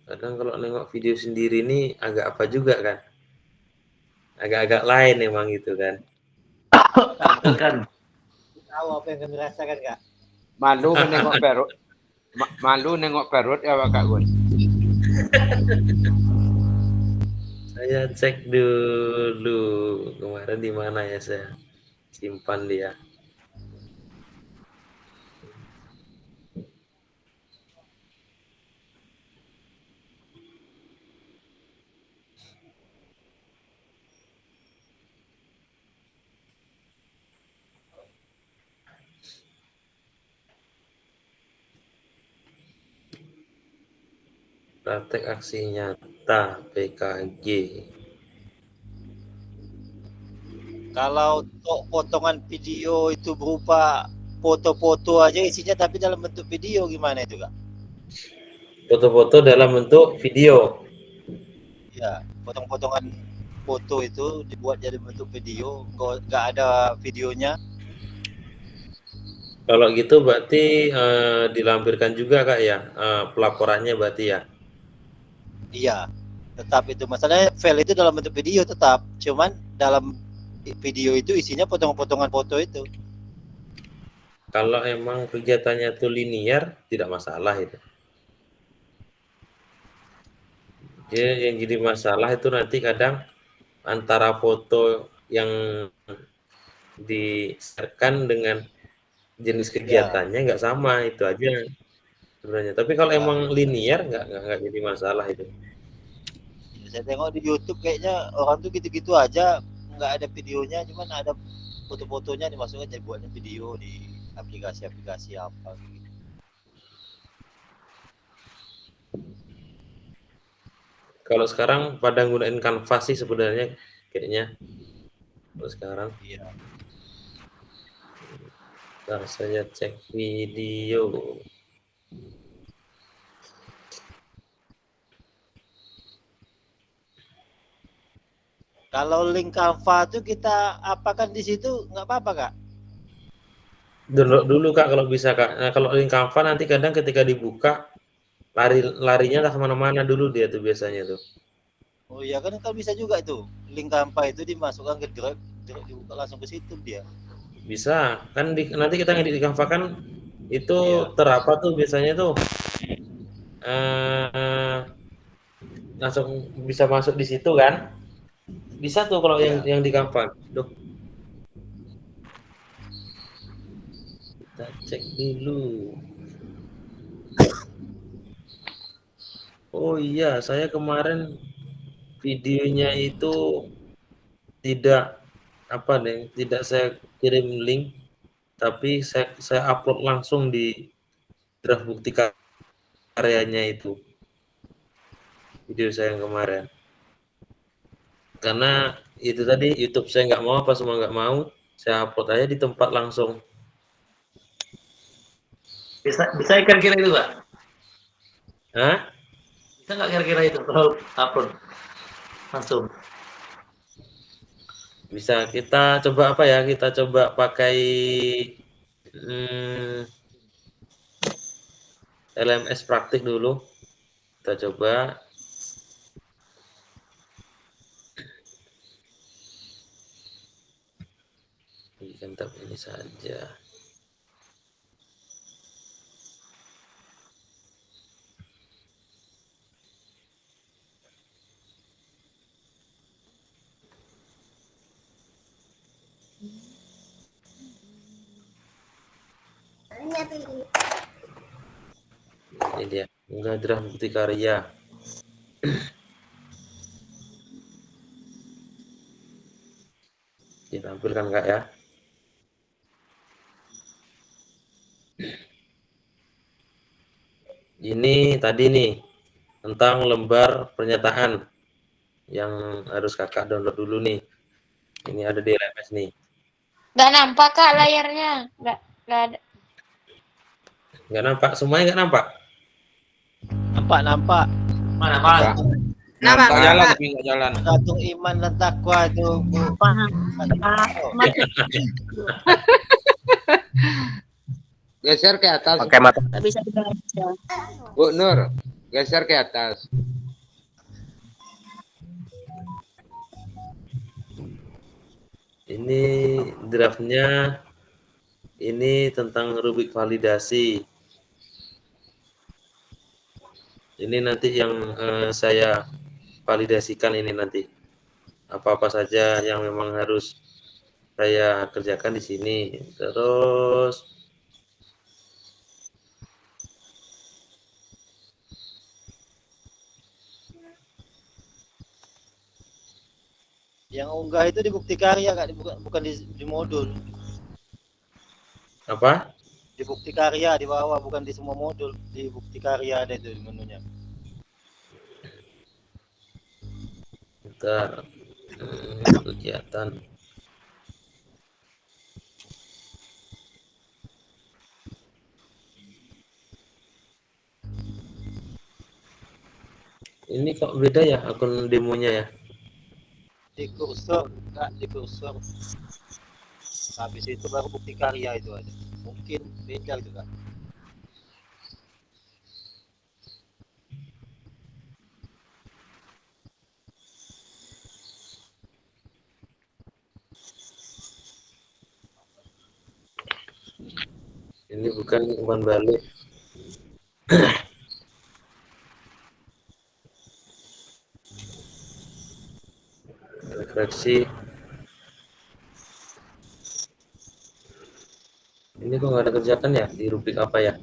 Kadang kalau nengok video sendiri ini agak apa juga kan? Agak-agak lain emang gitu kan. Kan Tahu apa yang kami rasakan Kak? Malu menengok perut. Malu nengok perut ya Kak Gun. Saya cek dulu kemarin di mana ya saya simpan dia. Praktek aksi nyata PKG. Kalau untuk potongan video itu berupa foto-foto aja isinya tapi dalam bentuk video gimana itu Kak? Foto-foto dalam bentuk video. Ya, potong-potongan foto itu dibuat jadi bentuk video, nggak ada videonya. Kalau gitu berarti dilampirkan juga Kak ya pelaporannya berarti ya? Iya, tetap itu masalahnya file itu dalam bentuk video tetap, cuman dalam video itu isinya potongan-potongan foto itu. Kalau emang kegiatannya itu linear tidak masalah itu. Yang jadi masalah itu nanti kadang antara foto yang di-share-kan dengan jenis kegiatannya nggak sama, itu aja sebenarnya. Tapi kalau emang linear nggak jadi masalah itu. Saya tengok di YouTube kayaknya orang tuh gitu-gitu aja, nggak ada videonya, cuman ada foto-fotonya dimasukkan jadi buatnya video di aplikasi-aplikasi apa gitu. Kalau sekarang pada gunain Canva sih sebenarnya kayaknya. Kalau sekarang. Iya. Ntar saya cek video. Kalau link Canva tuh kita apakan di situ nggak apa-apa Kak? Download dulu Kak kalau bisa Kak. Nah, kalau link Canva nanti kadang ketika dibuka larinya lah kemana-mana dulu dia tuh biasanya tuh. Oh iya kan bisa juga tuh link Canva itu dimasukkan ke Drive dibuka langsung ke situ dia. Bisa kan nanti kita ngedit di Canva kan itu terapa tuh biasanya tuh langsung bisa masuk di situ kan. Bisa tuh kalau yang di Canva. Duh. Kita cek dulu. Oh iya, saya kemarin videonya itu tidak tidak saya kirim link, tapi saya upload langsung di draft bukti karyanya itu. Video saya yang kemarin. Karena itu tadi YouTube saya nggak mau, apa semua nggak mau, saya upload aja di tempat langsung. Bisa kira-kira itu, Pak? Hah? Bisa nggak kira-kira itu kalau upload langsung? Bisa, kita coba apa ya? Kita coba pakai LMS praktik dulu. Kita coba. Bikin tab ini saja. Ini dia, unggah draft bukti karya. Ditampilkan Kak ya. Ini tadi nih tentang lembar pernyataan yang harus Kakak download dulu nih. Ini ada di LMS nih. Nggak nampak Kak layarnya, nggak ada. Nggak nampak, semuanya nggak nampak. Nampak. Mana? Nampak. Jalan tapi nggak jalan. Gantung iman dan takwa itu. Geser ke atas. Pakai mata. Nggak bisa dibaca. Bu Nur, geser ke atas. Ini draftnya, ini tentang rubrik validasi. Ini nanti yang saya validasikan ini nanti. Apa-apa saja yang memang harus saya kerjakan di sini. Terus Yang unggah itu di bukti karya Kak, bukan di modul. apa? Di bukti karya di bawah, bukan di semua modul. Di bukti karya ada itu menunya. Bentar. Kegiatan. Ini kok beda ya akun demonya ya? Di kursor, Kak, di kursor. Habis itu baru bukti karya itu ada. Mungkin beda itu Kak. Ini bukan umpan balik. Refleksi. Ini kok nggak ada kerjakan ya di rubrik apa ya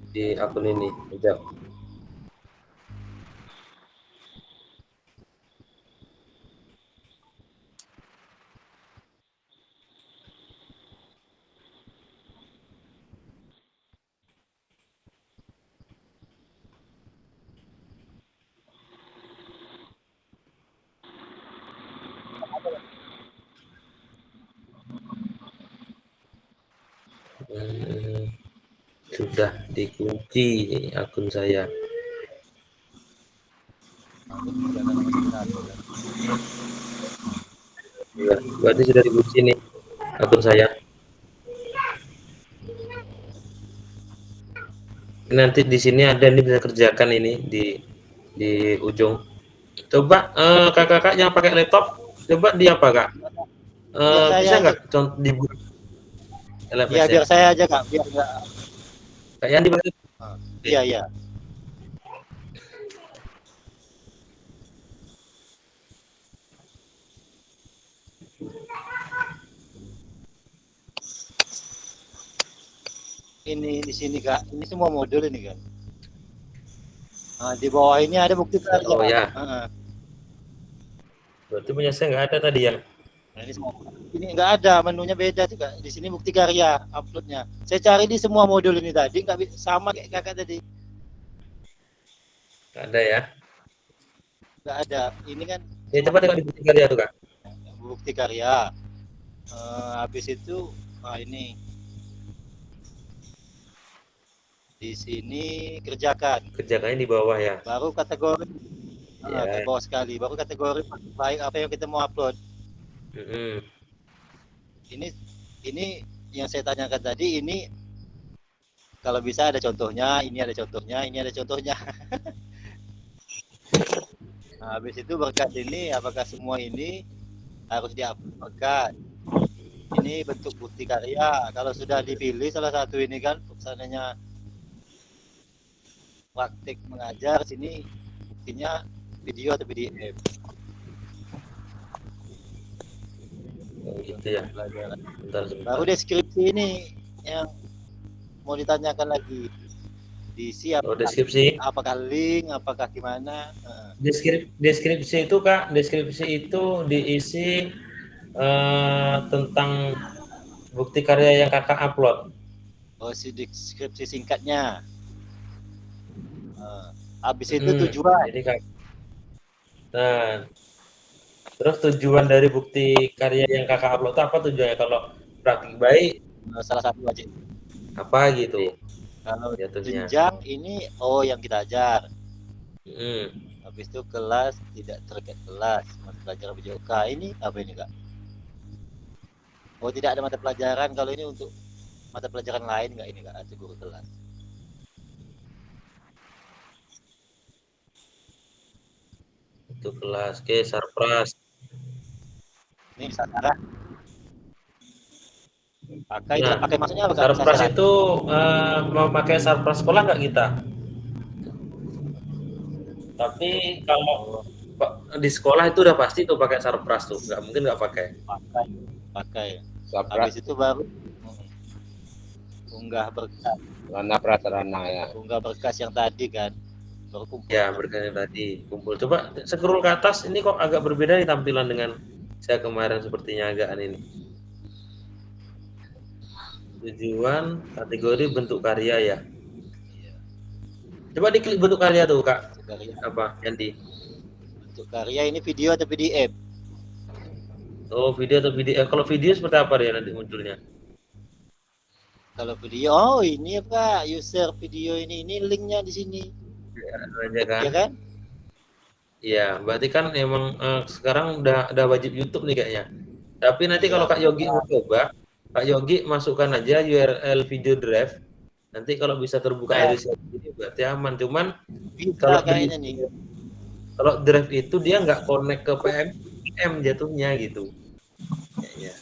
di akun ini? Sekejap. Sudah dikunci akun saya. Ya, berarti sudah dikunci nih akun saya. Nanti di sini ada nih, bisa kerjakan ini di ujung. Coba kakak-kakak yang pakai laptop, coba di apa kak? Bisa nggak contoh di LMS? Iya, biar saya aja Kak, biar enggak. Kak Yandi berarti. Iya. Ini di sini Kak, ini semua modul ini kan. Nah, di bawah ini ada bukti karya. Oh ya. Berarti punya saya nggak ada tadi yang Nah, ini nggak ada, menunya beda juga. Di sini bukti karya uploadnya. Saya cari di semua modul ini tadi nggak sama kayak kakak tadi. Nggak ada ya? Nggak ada. Ini kan. Ya coba tengok di bukti karya tuh kak. Bukti karya. Habis itu, ini. Di sini kerjakan. Kerjakannya di bawah ya. Baru kategori. Ya. Bawah sekali. Baru kategori baik apa yang kita mau upload. Ini yang saya tanyakan tadi, ini kalau bisa ada contohnya, ini ada contohnya, ini ada contohnya. Nah, habis itu berkas ini, apakah semua ini harus diupload berkas? Ini bentuk bukti karya. Kalau sudah dipilih salah satu ini kan, seandainya praktik mengajar, sini buktinya video atau PDF. Oh, gitu ya. Bentar. Baru deskripsi ini yang mau ditanyakan lagi. Diisi deskripsi. Apakah link, apakah gimana? Deskripsi itu kak, deskripsi itu diisi tentang bukti karya yang kakak upload. Oh, si deskripsi singkatnya. Habis itu tujuan. Jadi kak. Nah. Terus tujuan dari bukti karya yang kakak upload itu apa tujuannya? Kalau praktik baik, salah satu wajib. Apa gitu? Kalau jatuhnya. jenjang ini, yang kita ajar. Hmm. Habis itu kelas tidak terkait kelas, mata pelajaran BJOK. Ini apa ini kak? Oh, tidak ada mata pelajaran. Kalau ini untuk mata pelajaran lain nggak ini kak? Atau guru kelas? Itu kelas ke Sarpras. Ini sasaran. Pakai maksudnya apa? Sarpras itu memakai Sarpras sekolah nggak kita? Tapi kalau di sekolah itu udah pasti tuh pakai Sarpras tuh, nggak mungkin nggak pakai. Pakai. Sarpras. Habis itu baru unggah berkas. Sarana prasarana ya. Unggah berkas yang tadi kan. Baru kumpul. Ya, berkas yang tadi kumpul. Coba scroll ke atas, ini kok agak berbeda nih tampilan dengan saya kemarin, sepertinya agak ini. Tujuan, kategori, bentuk karya ya. Coba diklik bentuk karya tuh kak. Apa Yandi? Bentuk karya ini video atau PDF? Oh, video atau PDF. Kalau video seperti apa ya nanti munculnya? Kalau video, ini apa? User video ini linknya di sini. Ya kan? Ya kan? Iya, berarti kan emang sekarang udah wajib YouTube nih kayaknya. Tapi nanti kalau Kak Yogi mau coba, Kak Yogi masukkan aja URL video drive. Nanti kalau bisa terbuka dari sini berarti aman. Cuman kalau kayaknya nih. Kalau drive itu dia nggak connect ke PM jatuhnya gitu. Ya.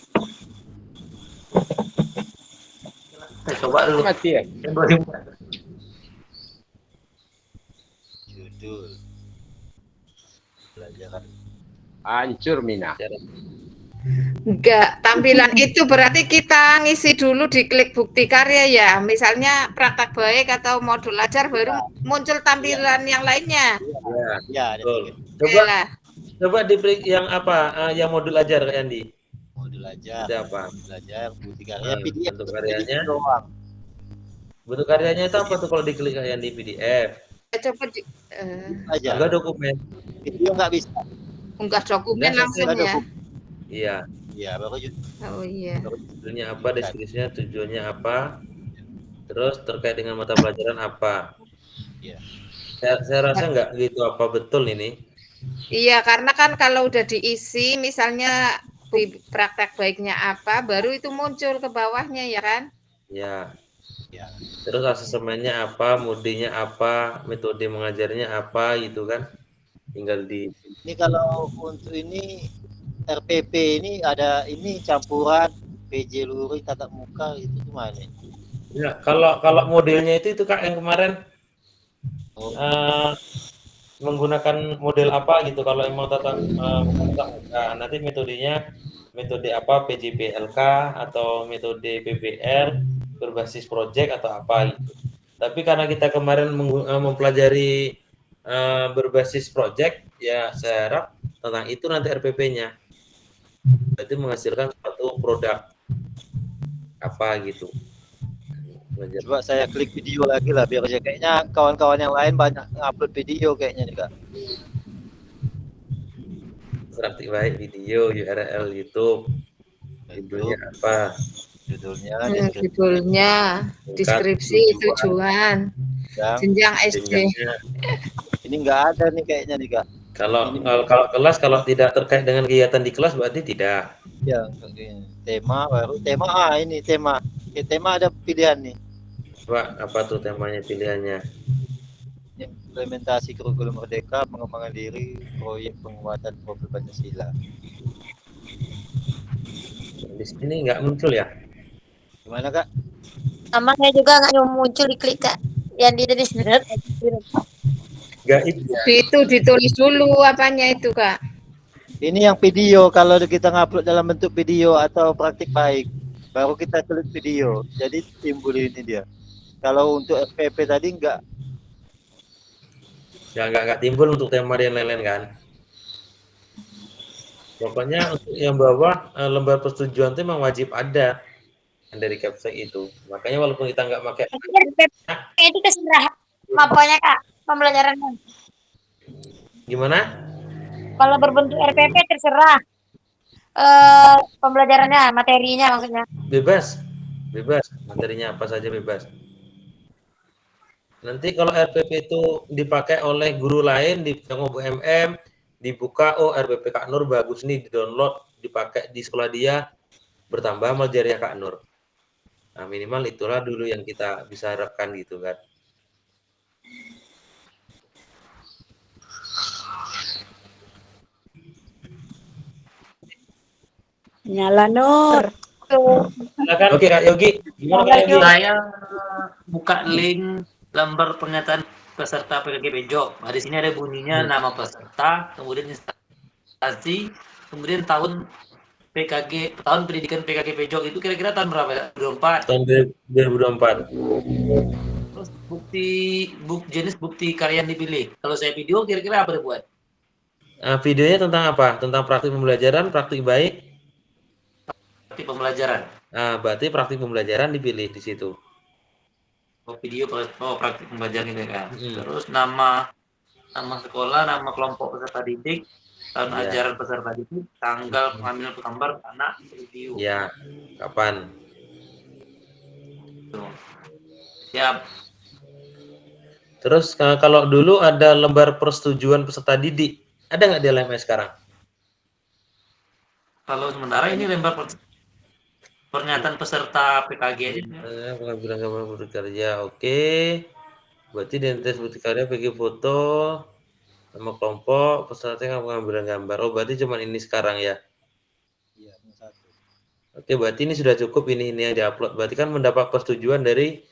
Coba dulu. Mati ya. Judul pelajaran. Hancur Mina. Enggak, tampilan itu berarti kita ngisi dulu di klik bukti karya ya. Misalnya praktek baik atau modul ajar baru muncul tampilan yang lainnya. Ya, betul. Coba di klik yang apa? Yang modul ajar Kak Yandi. Modul ajar. Itu apa? Belajar bukti karya PDF. Bentuk karyanya. Doang. Bentuk karyanya itu apa tuh kalau diklik Kak Yandi PDF? Coba aja. Enggak dokumen. Video nggak bisa. Unggah dokumen langsung ya. Iya. Iya, baru Oh iya. Tujuannya apa, deskripsinya, tujuannya apa, terus terkait dengan mata pelajaran apa. Iya. Saya rasa nggak gitu apa betul ini. Iya, karena kan kalau udah diisi, misalnya praktek baiknya apa, baru itu muncul ke bawahnya ya kan? Ya. Terus asesmennya apa, modenya apa, metode mengajarnya apa gitu kan. Tinggal di. Ini kalau untuk ini RPP ini ada ini campuran PJ luring tatap muka itu gimana? Ya, kalau modelnya itu Kak yang kemarin menggunakan model apa gitu. Kalau emang tatap muka, nanti metodenya metode apa, PJPLK atau metode PPR berbasis project atau apa gitu. Tapi karena kita kemarin mempelajari berbasis project, ya saya harap tentang itu nanti RPP-nya. berarti menghasilkan suatu produk apa gitu. Coba saya klik video lagi lah biar aja, kayaknya kawan-kawan yang lain banyak ngupload video kayaknya nih Kak. Praktik baik video, URL YouTube, judulnya apa? Judulnya, deskripsi, tujuan, jenjang SD. Ini nggak ada nih kayaknya nih Kak. Kalau kelas, kalau tidak terkait dengan kegiatan di kelas berarti tidak. Ya, tema baru, tema ini tema. Tema ada pilihan nih. Coba apa tuh temanya, pilihannya? Implementasi kurikulum merdeka, pengembangan diri, proyek penguatan profil Pancasila. Di sini nggak muncul ya? Gimana Kak? Sama saya juga nggak muncul di klik Kak. Yang di tulis Gaib ya? Itu ditulis dulu apanya itu Kak. Ini yang video, kalau kita ngupload dalam bentuk video atau praktik baik, baru kita klik video. Jadi timbul ini dia. Kalau untuk FPP tadi enggak. Ya nggak timbul untuk tema dan lain-lain kan? Pokoknya untuk yang bawah lembar persetujuan itu memang wajib ada dari Capsek itu. Makanya walaupun kita nggak pakai. Itu terserah apanya Kak pembelajarannya. Gimana? Kalau berbentuk RPP terserah pembelajarannya, materinya maksudnya. Bebas, materinya apa saja bebas. Nanti kalau RPP itu dipakai oleh guru lain di UMM, dibuka, oh RPP Kak Nur bagus nih, di-download, dipakai di sekolah dia, bertambah amal jariah Kak Nur. Nah, minimal itulah dulu yang kita bisa harapkan gitu kan. Nyala Nur. Silakan. Oke Kak Yogi, gimana Kak Yogi? Saya buka link lembar pernyataan peserta PKG Pejok. Nah, di sini ada bunyinya nama peserta, kemudian instansi, kemudian tahun PKG, tahun pendidikan PKG Pejok itu kira-kira tahun berapa? 2024. Tahun 2024. Terus jenis bukti karya yang dipilih. Kalau saya video kira-kira apa dibuat? Videonya tentang apa? Tentang praktik pembelajaran, praktik baik? Praktik pembelajaran. Nah, berarti praktik pembelajaran dipilih di situ. Oh, video praktik pembelajaran gitu kan. Terus nama sekolah, nama kelompok peserta didik, tahun ajaran peserta didik, tanggal pengambilan gambar anak, video. Ya, kapan? Tuh. Siap. Terus kalau dulu ada lembar persetujuan peserta didik, ada nggak di LMS sekarang? Kalau sementara ini lembar pernyataan peserta PKG aja. Pengambilan gambar bukti karya, oke. Berarti identitas bukti karya, PG foto, nama kelompok, peserta pengambilan gambar. Oh, berarti cuma ini sekarang ya? Iya, satu. Oke, berarti ini sudah cukup, ini yang diupload. Berarti kan mendapat persetujuan dari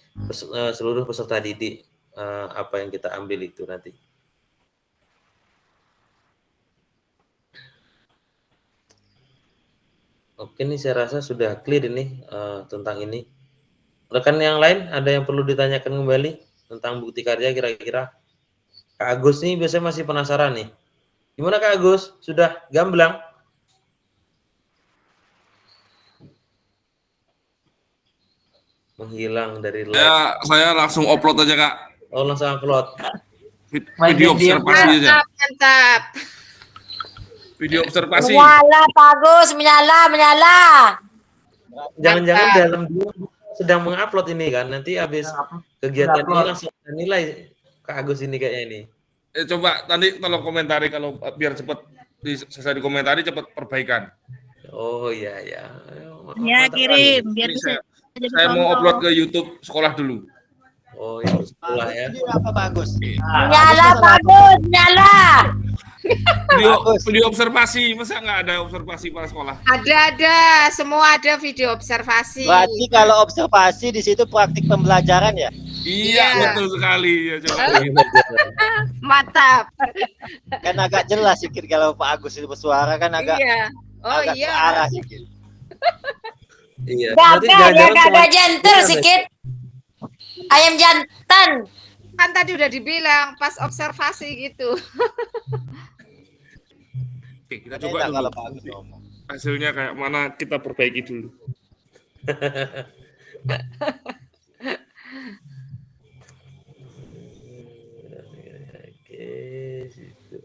seluruh peserta didik apa yang kita ambil itu nanti. Oke, ini saya rasa sudah clear ini tentang ini. Rekan yang lain ada yang perlu ditanyakan kembali tentang bukti karya kira-kira? Kak Agus nih biasanya masih penasaran nih. Gimana Kak Agus? Sudah gamblang? Menghilang dari live. Ya, saya langsung upload aja Kak. Oh, langsung upload. Video observasi aja. Mantap. Video observasi. Menyala Pak Agus, menyala. Jangan-jangan dalam dia sedang mengupload ini kan, nanti habis kegiatan ini langsung nilai Kak Agus ini kayaknya ini. Coba nanti tolong komentari, kalau biar cepat selesai dikomentari cepat perbaikan. Oh iya ya. Ya kirim biar bisa. Saya mau upload ke YouTube sekolah dulu. Oh itu sekolah ya. Video apa bagus? Menyala Pak Agus, menyala. Video observasi, masa nggak ada observasi pada sekolah? Ada, semua ada video observasi. Berarti kalau observasi di situ praktik pembelajaran ya? Iya, betul sekali ya, coba. Mantap. Kan agak jelas sedikit kalau Pak Agus itu bersuara kan agak agak ke arah sedikit. Iya. Gagak jantan sedikit. Ayam jantan. Kan tadi udah dibilang pas observasi gitu. Oke, kita coba dulu. hasilnya kayak mana kita perbaiki dulu. Oke, situ.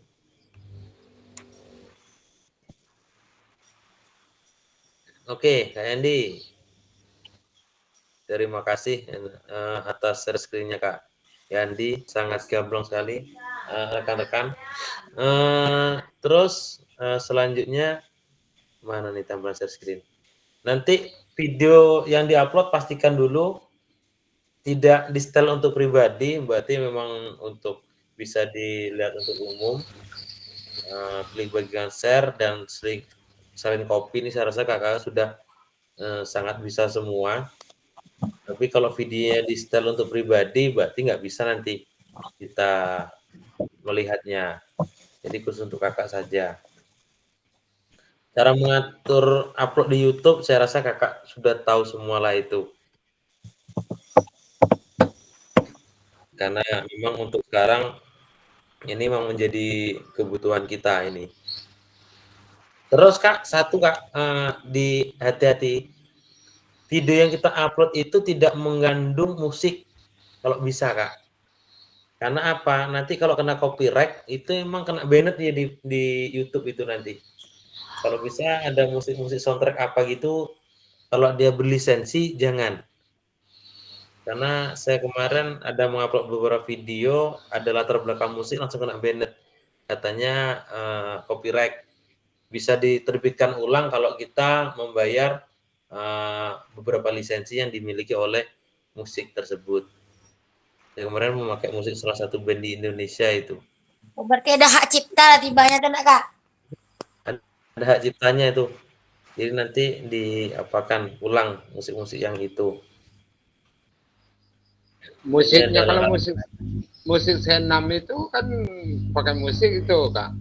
Oke, Kak Andi. Terima kasih atas share screen-nya Kak Yandi, sangat gamblang sekali rekan-rekan. Terus selanjutnya mana nih tampilan share screen? Nanti video yang diupload pastikan dulu tidak di setel untuk pribadi, berarti memang untuk bisa dilihat untuk umum. Klik bagian share dan salin copy ini saya rasa kakak sudah sangat bisa semua. Tapi kalau videonya di setel untuk pribadi, berarti nggak bisa nanti kita melihatnya. Jadi khusus untuk kakak saja. Cara mengatur upload di YouTube, saya rasa kakak sudah tahu semua lah itu. Karena memang untuk sekarang ini memang menjadi kebutuhan kita ini. Terus Kak, satu Kak, di hati-hati. Video yang kita upload itu tidak mengandung musik, kalau bisa Kak. Karena apa? Nanti kalau kena copyright, itu emang kena banned ya di YouTube itu nanti. Kalau bisa ada musik-musik soundtrack apa gitu, kalau dia berlisensi, jangan. Karena saya kemarin ada mengupload beberapa video, ada latar belakang musik, langsung kena banned. Katanya copyright. Bisa diterbitkan ulang kalau kita membayar beberapa lisensi yang dimiliki oleh musik tersebut. Saya kemarin memakai musik salah satu band di Indonesia itu. Oh, berarti ada hak cipta tibanya kan Kak? Ada hak ciptanya itu. Jadi nanti diapakan ulang musik-musik yang itu. Musiknya kalau musik senam itu kan pakai musik itu Kak.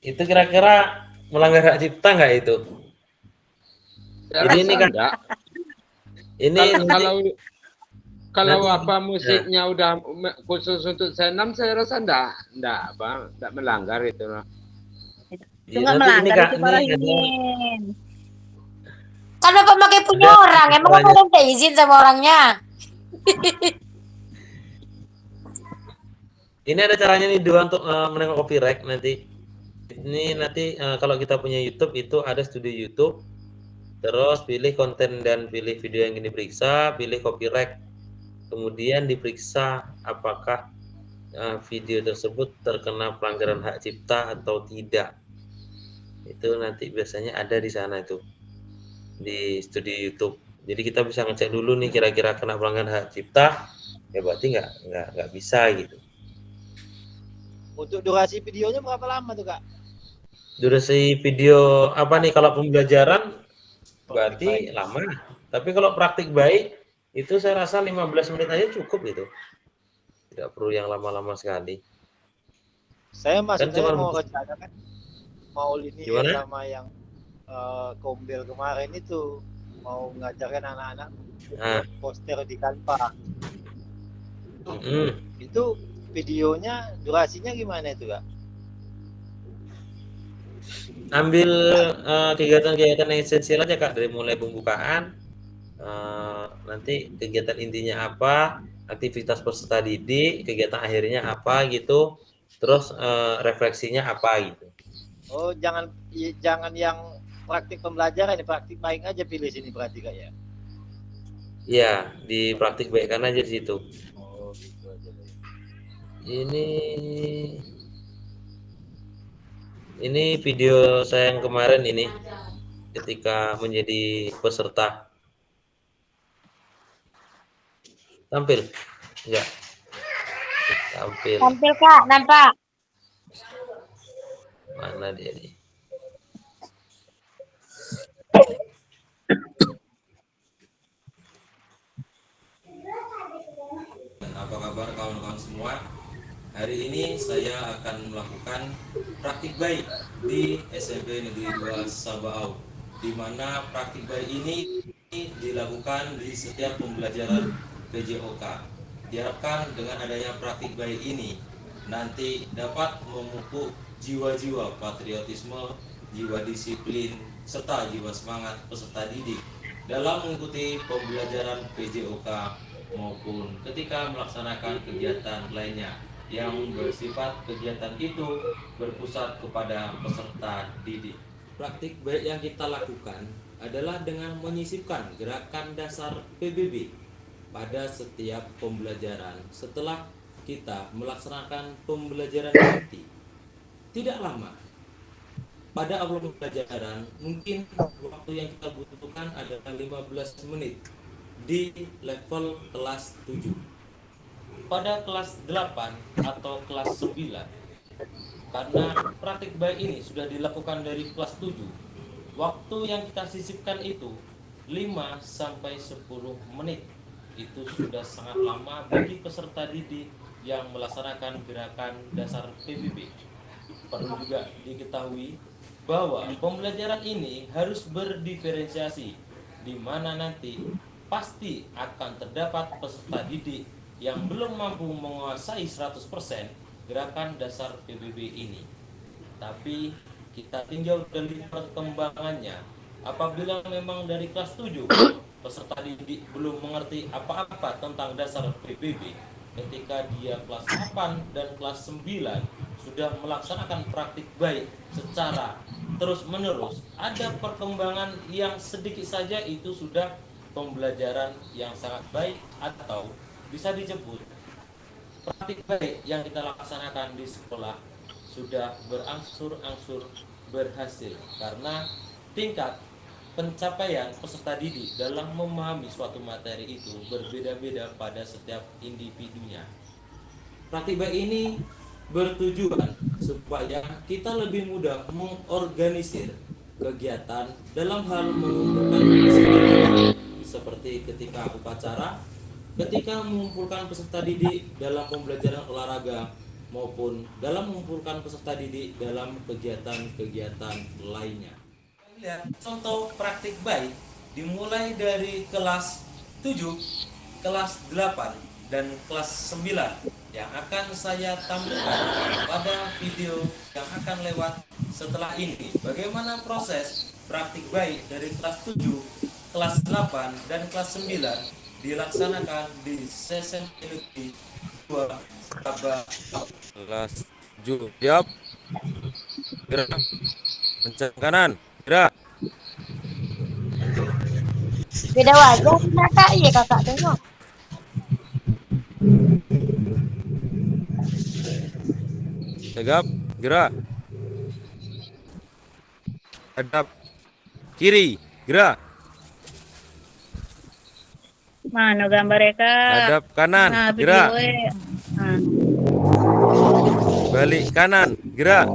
Itu kira-kira melanggar hak cipta nggak itu? Jadi ini kan ini kalau apa musiknya udah khusus untuk senam, saya rasa enggak melanggar itu lah. Itu nggak melanggar, itu malah izin. Kan Bapak pakai punya orang, emang Bapak udah minta izin sama orangnya? Ini ada caranya nih dua untuk menengok copyright nanti. Ini nanti kalau kita punya YouTube itu ada studio YouTube. Terus pilih konten dan pilih video yang ini diperiksa, pilih copyright. Kemudian diperiksa apakah video tersebut terkena pelanggaran hak cipta atau tidak. Itu nanti biasanya ada di sana itu. Di studio YouTube. Jadi kita bisa ngecek dulu nih kira-kira kena pelanggaran hak cipta, ya berarti nggak bisa gitu. Untuk durasi videonya berapa lama tuh Kak? Durasi video apa nih kalau pembelajaran berarti lama. Tapi kalau praktik baik itu saya rasa 15 menit aja cukup gitu. Tidak perlu yang lama-lama sekali. Saya maksudnya kan mau rencana kan mau ini sama yang Kombel kemarin itu mau mengajarkan anak-anak poster di Canva. Itu videonya durasinya gimana itu Kak? Ambil kegiatan-kegiatan yang esensial aja Kak, dari mulai pembukaan, nanti kegiatan intinya apa, aktivitas peserta didik, kegiatan akhirnya apa gitu, terus refleksinya apa gitu. Oh, jangan yang praktik pembelajaran, praktik baik aja pilih sini berarti Kak ya? Iya, di praktik baikkan aja di situ. Oh, gitu aja. Ini video saya yang kemarin ini ketika menjadi peserta. Tampil? Enggak. Tampil. Tampil Kak, nampak. Mana dia nih? Apa kabar kawan-kawan semua? Hari ini saya akan melakukan praktik baik di SMP Negeri 2 Sabaau, di mana praktik baik ini dilakukan di setiap pembelajaran PJOK. Diharapkan dengan adanya praktik baik ini nanti dapat memupuk jiwa-jiwa patriotisme jiwa disiplin, serta jiwa semangat peserta didik dalam mengikuti pembelajaran PJOK maupun ketika melaksanakan kegiatan lainnya yang bersifat kegiatan itu berpusat kepada peserta didik. Praktik baik yang kita lakukan adalah dengan menyisipkan gerakan dasar PBB pada setiap pembelajaran setelah kita melaksanakan pembelajaran inti. Tidak lama, pada awal pembelajaran mungkin waktu yang kita butuhkan adalah 15 menit di level kelas 7. Pada kelas 8 atau kelas 9, karena praktik baik ini sudah dilakukan dari kelas 7, waktu yang kita sisipkan itu 5-10 menit. Itu sudah sangat lama bagi peserta didik yang melaksanakan gerakan dasar PBB. Perlu juga diketahui bahwa pembelajaran ini harus berdiferensiasi, di mana nanti pasti akan terdapat peserta didik yang belum mampu menguasai 100% gerakan dasar PBB ini. Tapi kita tinjau dari perkembangannya. Apabila memang dari kelas 7 peserta didik belum mengerti apa-apa tentang dasar PBB, ketika dia kelas 8 dan kelas 9 sudah melaksanakan praktik baik secara terus-menerus, ada perkembangan yang sedikit saja, itu sudah pembelajaran yang sangat baik, atau bisa disebut praktik baik yang kita laksanakan di sekolah sudah berangsur-angsur berhasil, karena tingkat pencapaian peserta didik dalam memahami suatu materi itu berbeda-beda pada setiap individunya. Praktik baik ini bertujuan supaya kita lebih mudah mengorganisir kegiatan dalam hal mengumpulkan peserta didik, seperti ketika upacara, ketika mengumpulkan peserta didik dalam pembelajaran olahraga, maupun dalam mengumpulkan peserta didik dalam kegiatan-kegiatan lainnya. Lihat contoh praktik baik dimulai dari kelas 7, kelas 8, dan kelas 9 yang akan saya tampilkan pada video yang akan lewat setelah ini. Bagaimana proses praktik baik dari kelas 7, kelas 8, dan kelas 9 dilaksanakan di session ini 2 kelas 7. Siap. Gerak. Kencang kanan. Gerak. Beda wajah kakak, iya kakak tengok. Tegap, gerak. Hadap kiri, gerak. Mana gambarnya kak? Hadap kanan, Nah, gerak. videonya. Nah. Balik kanan, gerak.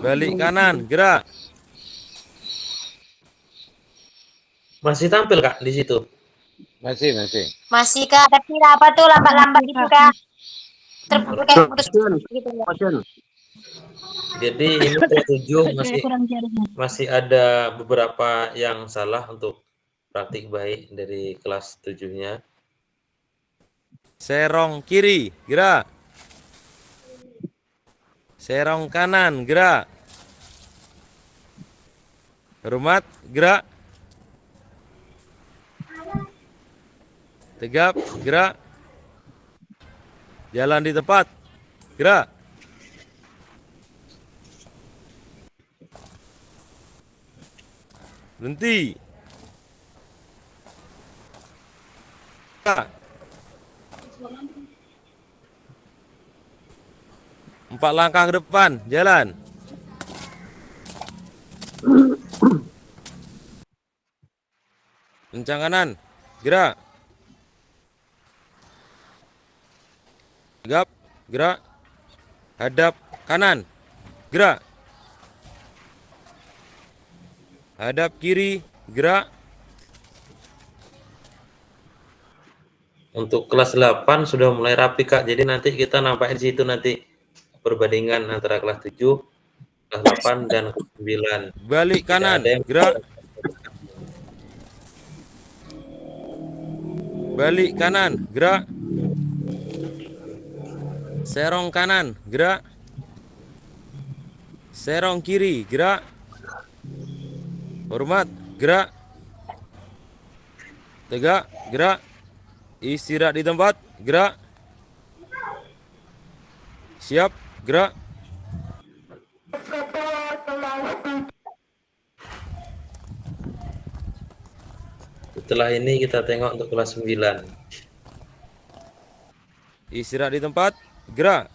Balik kanan, gerak. Masih tampil Kak di situ? Masih. Masih kak, tapi apa tuh lambat-lambat gitu kak? Kayak putus gitu ya. Jadi ini kelas 7 masih ada beberapa yang salah untuk praktik baik dari kelas 7-nya. Serong kiri, gerak. Serong kanan, gerak. Hormat, gerak. Tegap, gerak. Jalan di tempat, gerak. Berhenti. Gerak. 4 langkah ke depan, jalan. Kencang kanan, gerak. Tegap, gerak. Hadap kanan, gerak. Hadap kiri, gerak. Untuk kelas 8 sudah mulai rapi Kak. Jadi nanti kita nampakin di situ nanti perbandingan antara kelas 7, kelas 8 dan kelas 9. Balik kanan, gerak. Balik kanan, gerak. Serong kanan, gerak. Serong kiri, gerak. Hormat, gerak. Tegak, gerak. Istirahat di tempat, gerak. Siap, gerak. Setelah ini kita tengok untuk kelas 9. Istirahat di tempat, gerak.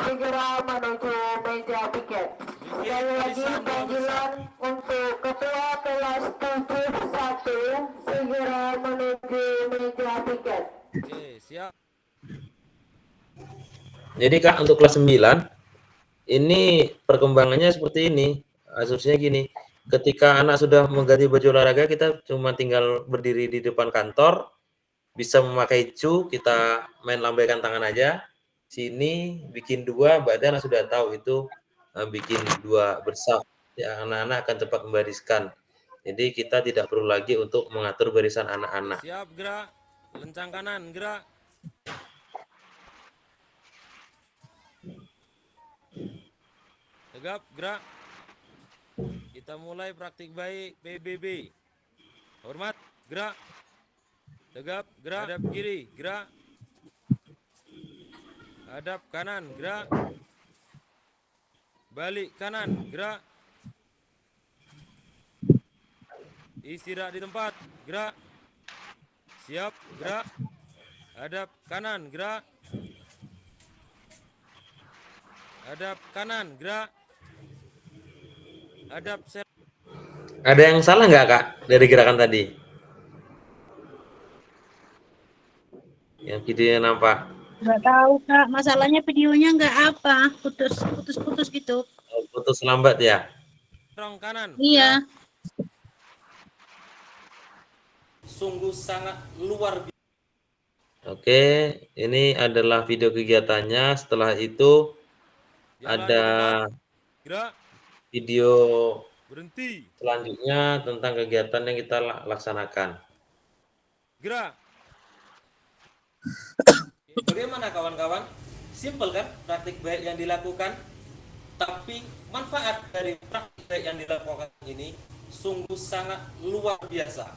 Segera menuju meja piket. Sekali lagi panggilan untuk ketua kelas 71 segera menuju meja piket. Oke, siap. Jadi Kak, untuk kelas 9 ini perkembangannya seperti ini. Asumsinya gini, ketika anak sudah mengganti baju olahraga, kita cuma tinggal berdiri di depan kantor, bisa memakai cu, kita main lambaikan tangan aja. Sini bikin 2, berarti anak sudah tahu itu bikin 2 bersaf. Ya, anak-anak akan cepat membariskan. Jadi kita tidak perlu lagi untuk mengatur barisan anak-anak. Siap, gerak. Lencang kanan, gerak. Tegap, gerak. Kita mulai praktik baik PBB. Hormat, gerak. Tegap, gerak. Hadap kiri, gerak. Hadap kanan, gerak. Balik kanan, gerak. Istirahat di tempat, gerak. Siap, gerak. Hadap kanan, gerak. Hadap kanan, gerak. Hadap sel. Ada yang salah nggak, Kak, dari gerakan tadi? Yang videonya nampak? Nggak tahu Kak, masalahnya videonya nggak apa, putus gitu. Putus lambat ya? Serong kanan. Iya. Sungguh sangat luar biasa. Oke, ini adalah video kegiatannya. Setelah itu ada video selanjutnya tentang kegiatan yang kita laksanakan. Gerak. Bagaimana kawan-kawan? Simpel kan praktik baik yang dilakukan? Tapi manfaat dari praktik baik yang dilakukan ini sungguh sangat luar biasa.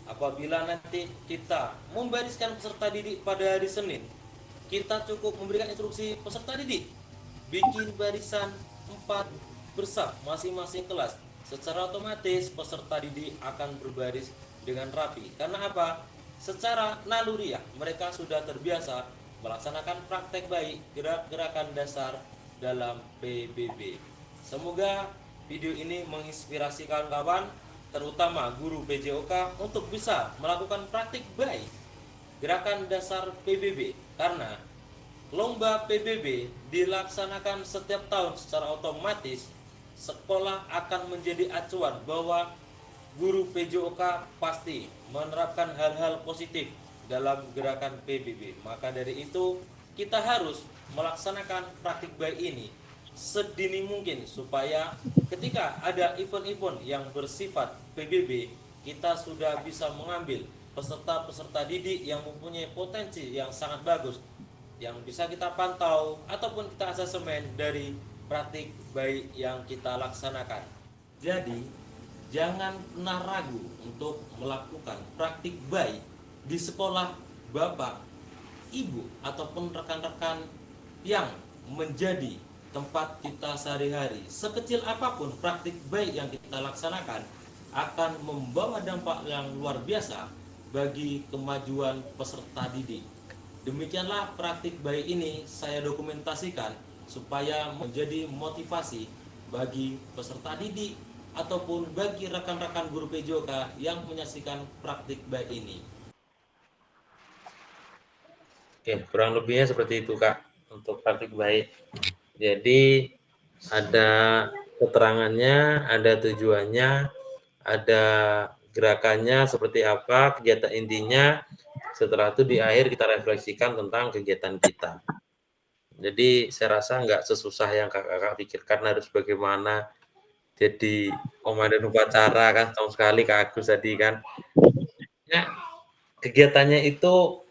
Apabila nanti kita membariskan peserta didik pada hari Senin, kita cukup memberikan instruksi peserta didik bikin barisan 4 bersaf masing-masing kelas. Secara otomatis peserta didik akan berbaris dengan rapi. Karena apa? Secara naluriah mereka sudah terbiasa melaksanakan praktek baik gerak-gerakan dasar dalam PBB. Semoga video ini menginspirasi kawan-kawan, terutama guru PJOK, untuk bisa melakukan praktik baik gerakan dasar PBB, karena lomba PBB dilaksanakan setiap tahun. Secara otomatis sekolah akan menjadi acuan bahwa guru PJOK pasti menerapkan hal-hal positif dalam gerakan PBB. Maka dari itu kita harus melaksanakan praktik baik ini sedini mungkin, supaya ketika ada event-event yang bersifat PBB, kita sudah bisa mengambil peserta-peserta didik yang mempunyai potensi yang sangat bagus, yang bisa kita pantau ataupun kita asesmen dari praktik baik yang kita laksanakan. Jadi jangan pernah ragu untuk melakukan praktik baik di sekolah Bapak, Ibu, ataupun rekan-rekan yang menjadi tempat kita sehari-hari. Sekecil apapun praktik baik yang kita laksanakan akan membawa dampak yang luar biasa bagi kemajuan peserta didik. Demikianlah praktik baik ini saya dokumentasikan supaya menjadi motivasi bagi peserta didik ataupun bagi rekan-rekan guru PJOK yang menyaksikan praktik baik ini. Oke, kurang lebihnya seperti itu, Kak, untuk praktik baik. Jadi ada keterangannya, ada tujuannya, ada gerakannya seperti apa, kegiatan intinya. Setelah itu di akhir kita refleksikan tentang kegiatan kita. Jadi saya rasa nggak sesusah yang kakak pikirkan harus bagaimana jadi komandan upacara kan tahun sekali Kak Agus tadi kan. Ya, kegiatannya itu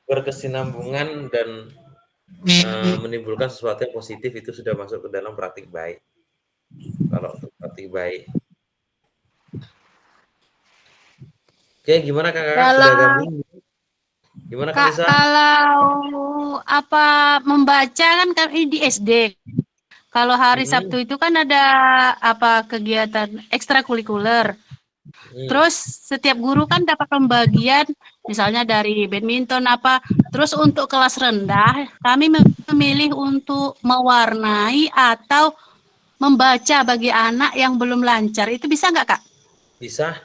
berkesinambungan dan menimbulkan sesuatu yang positif itu sudah masuk ke dalam praktik baik. Kalau untuk praktik baik. Oke, gimana Kakak? Sudah gabung? Gimana Kak Lisa? Kalau apa membaca kan kami di SD. Kalau hari Sabtu itu kan ada apa kegiatan ekstrakurikuler. Terus setiap guru kan dapat pembagian misalnya dari badminton apa. Terus untuk kelas rendah kami memilih untuk mewarnai atau membaca bagi anak yang belum lancar. Itu bisa nggak Kak? Bisa.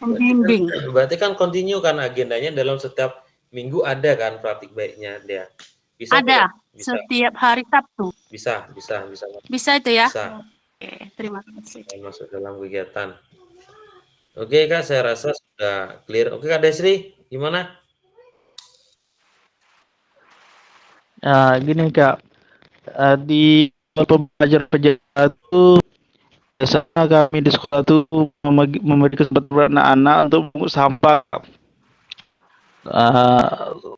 Membimbing. Berarti kan continue kan agendanya dalam setiap minggu ada kan praktik baiknya dia. Bisa ada bisa. setiap hari Sabtu. Bisa. Bisa itu ya? Bisa. Oke, terima kasih. Masuk dalam kegiatan. Oke Kak, saya rasa sudah clear. Oke Kak Desri, gimana? Gini Kak, di pembelajaran itu biasanya kami di sekolah itu memberi kesempatan anak-anak untuk mengungut sampah.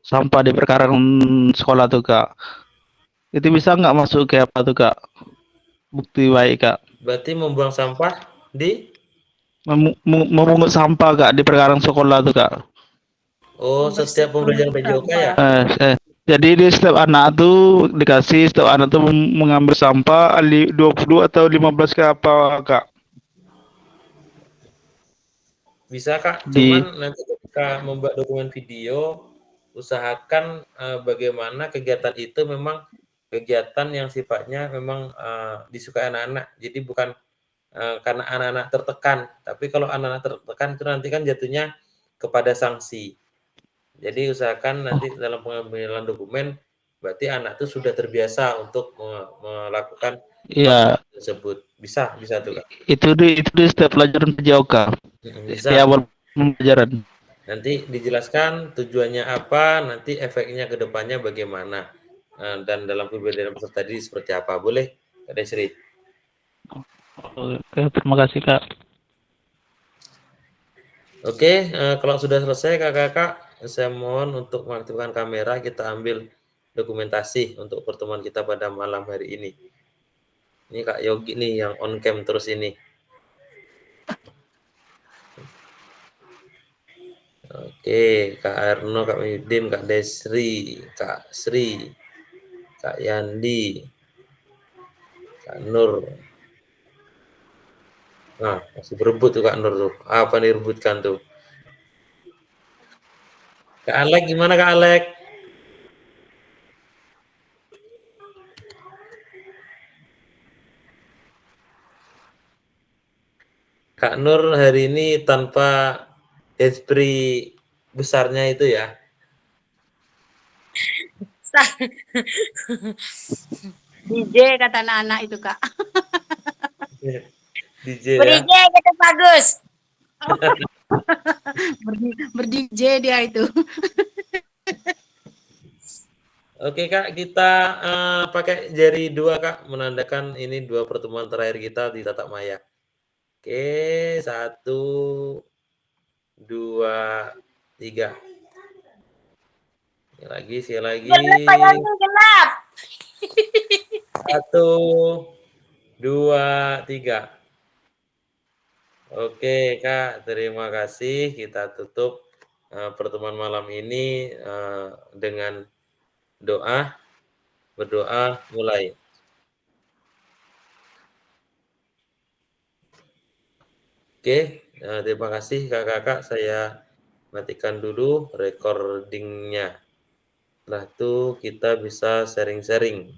Sampah di perkarangan sekolah tuh Kak. Itu bisa nggak masuk ke apa tuh Kak? Bukti baik Kak. Berarti membuang sampah di? Memungut sampah Kak di perkarangan sekolah tuh Kak. Oh, setiap pembelajaran PJOK ya? Jadi di setiap anak tuh dikasih setiap anak tuh mengambil sampah 20 atau 15 ke apa Kak? Bisa Kak, cuman nanti ketika membuat dokumen video usahakan bagaimana kegiatan itu memang kegiatan yang sifatnya memang disukai anak-anak. Jadi bukan karena anak-anak tertekan, tapi kalau anak-anak tertekan itu nanti kan jatuhnya kepada sanksi. Jadi usahakan nanti dalam pengambilan dokumen berarti anak itu sudah terbiasa untuk melakukan tersebut. Bisa tuh Kak. Itu di setiap pelajaran PJOK. Bisa. Di awal pembelajaran. Nanti dijelaskan tujuannya apa, nanti efeknya ke depannya bagaimana. Dan dalam pembelajaran peserta didik seperti apa. Boleh Kak Desri? Oke, terima kasih Kak. Oke, kalau sudah selesai kakak-kakak, saya mohon untuk mengaktifkan kamera, kita ambil dokumentasi untuk pertemuan kita pada malam hari ini. Ini Kak Yogi nih yang on cam terus ini. Oke, Kak Arno, Kak Midin, Kak Desri, Kak Sri, Kak Yandi, Kak Nur. Nah, masih berebut tuh Kak Nur tuh. Apa nih rebutkan tuh? Kak Alek, gimana Kak Alek? Kak Nur hari ini tanpa esprit besarnya itu ya? DJ kata anak-anak itu Kak. DJ ya? DJ kata bagus. Ber-DJ dia itu. Oke Kak, kita pakai jari 2 Kak, menandakan ini 2 pertemuan terakhir kita di tatap maya. Oke, 1, 2, 3. Sekali lagi. Gelap. 1, 2, 3. Oke Kak, terima kasih. Kita tutup pertemuan malam ini dengan doa. Berdoa mulai. Oke, terima kasih kakak-kakak. Saya matikan dulu recordingnya. Setelah itu kita bisa sharing-sharing.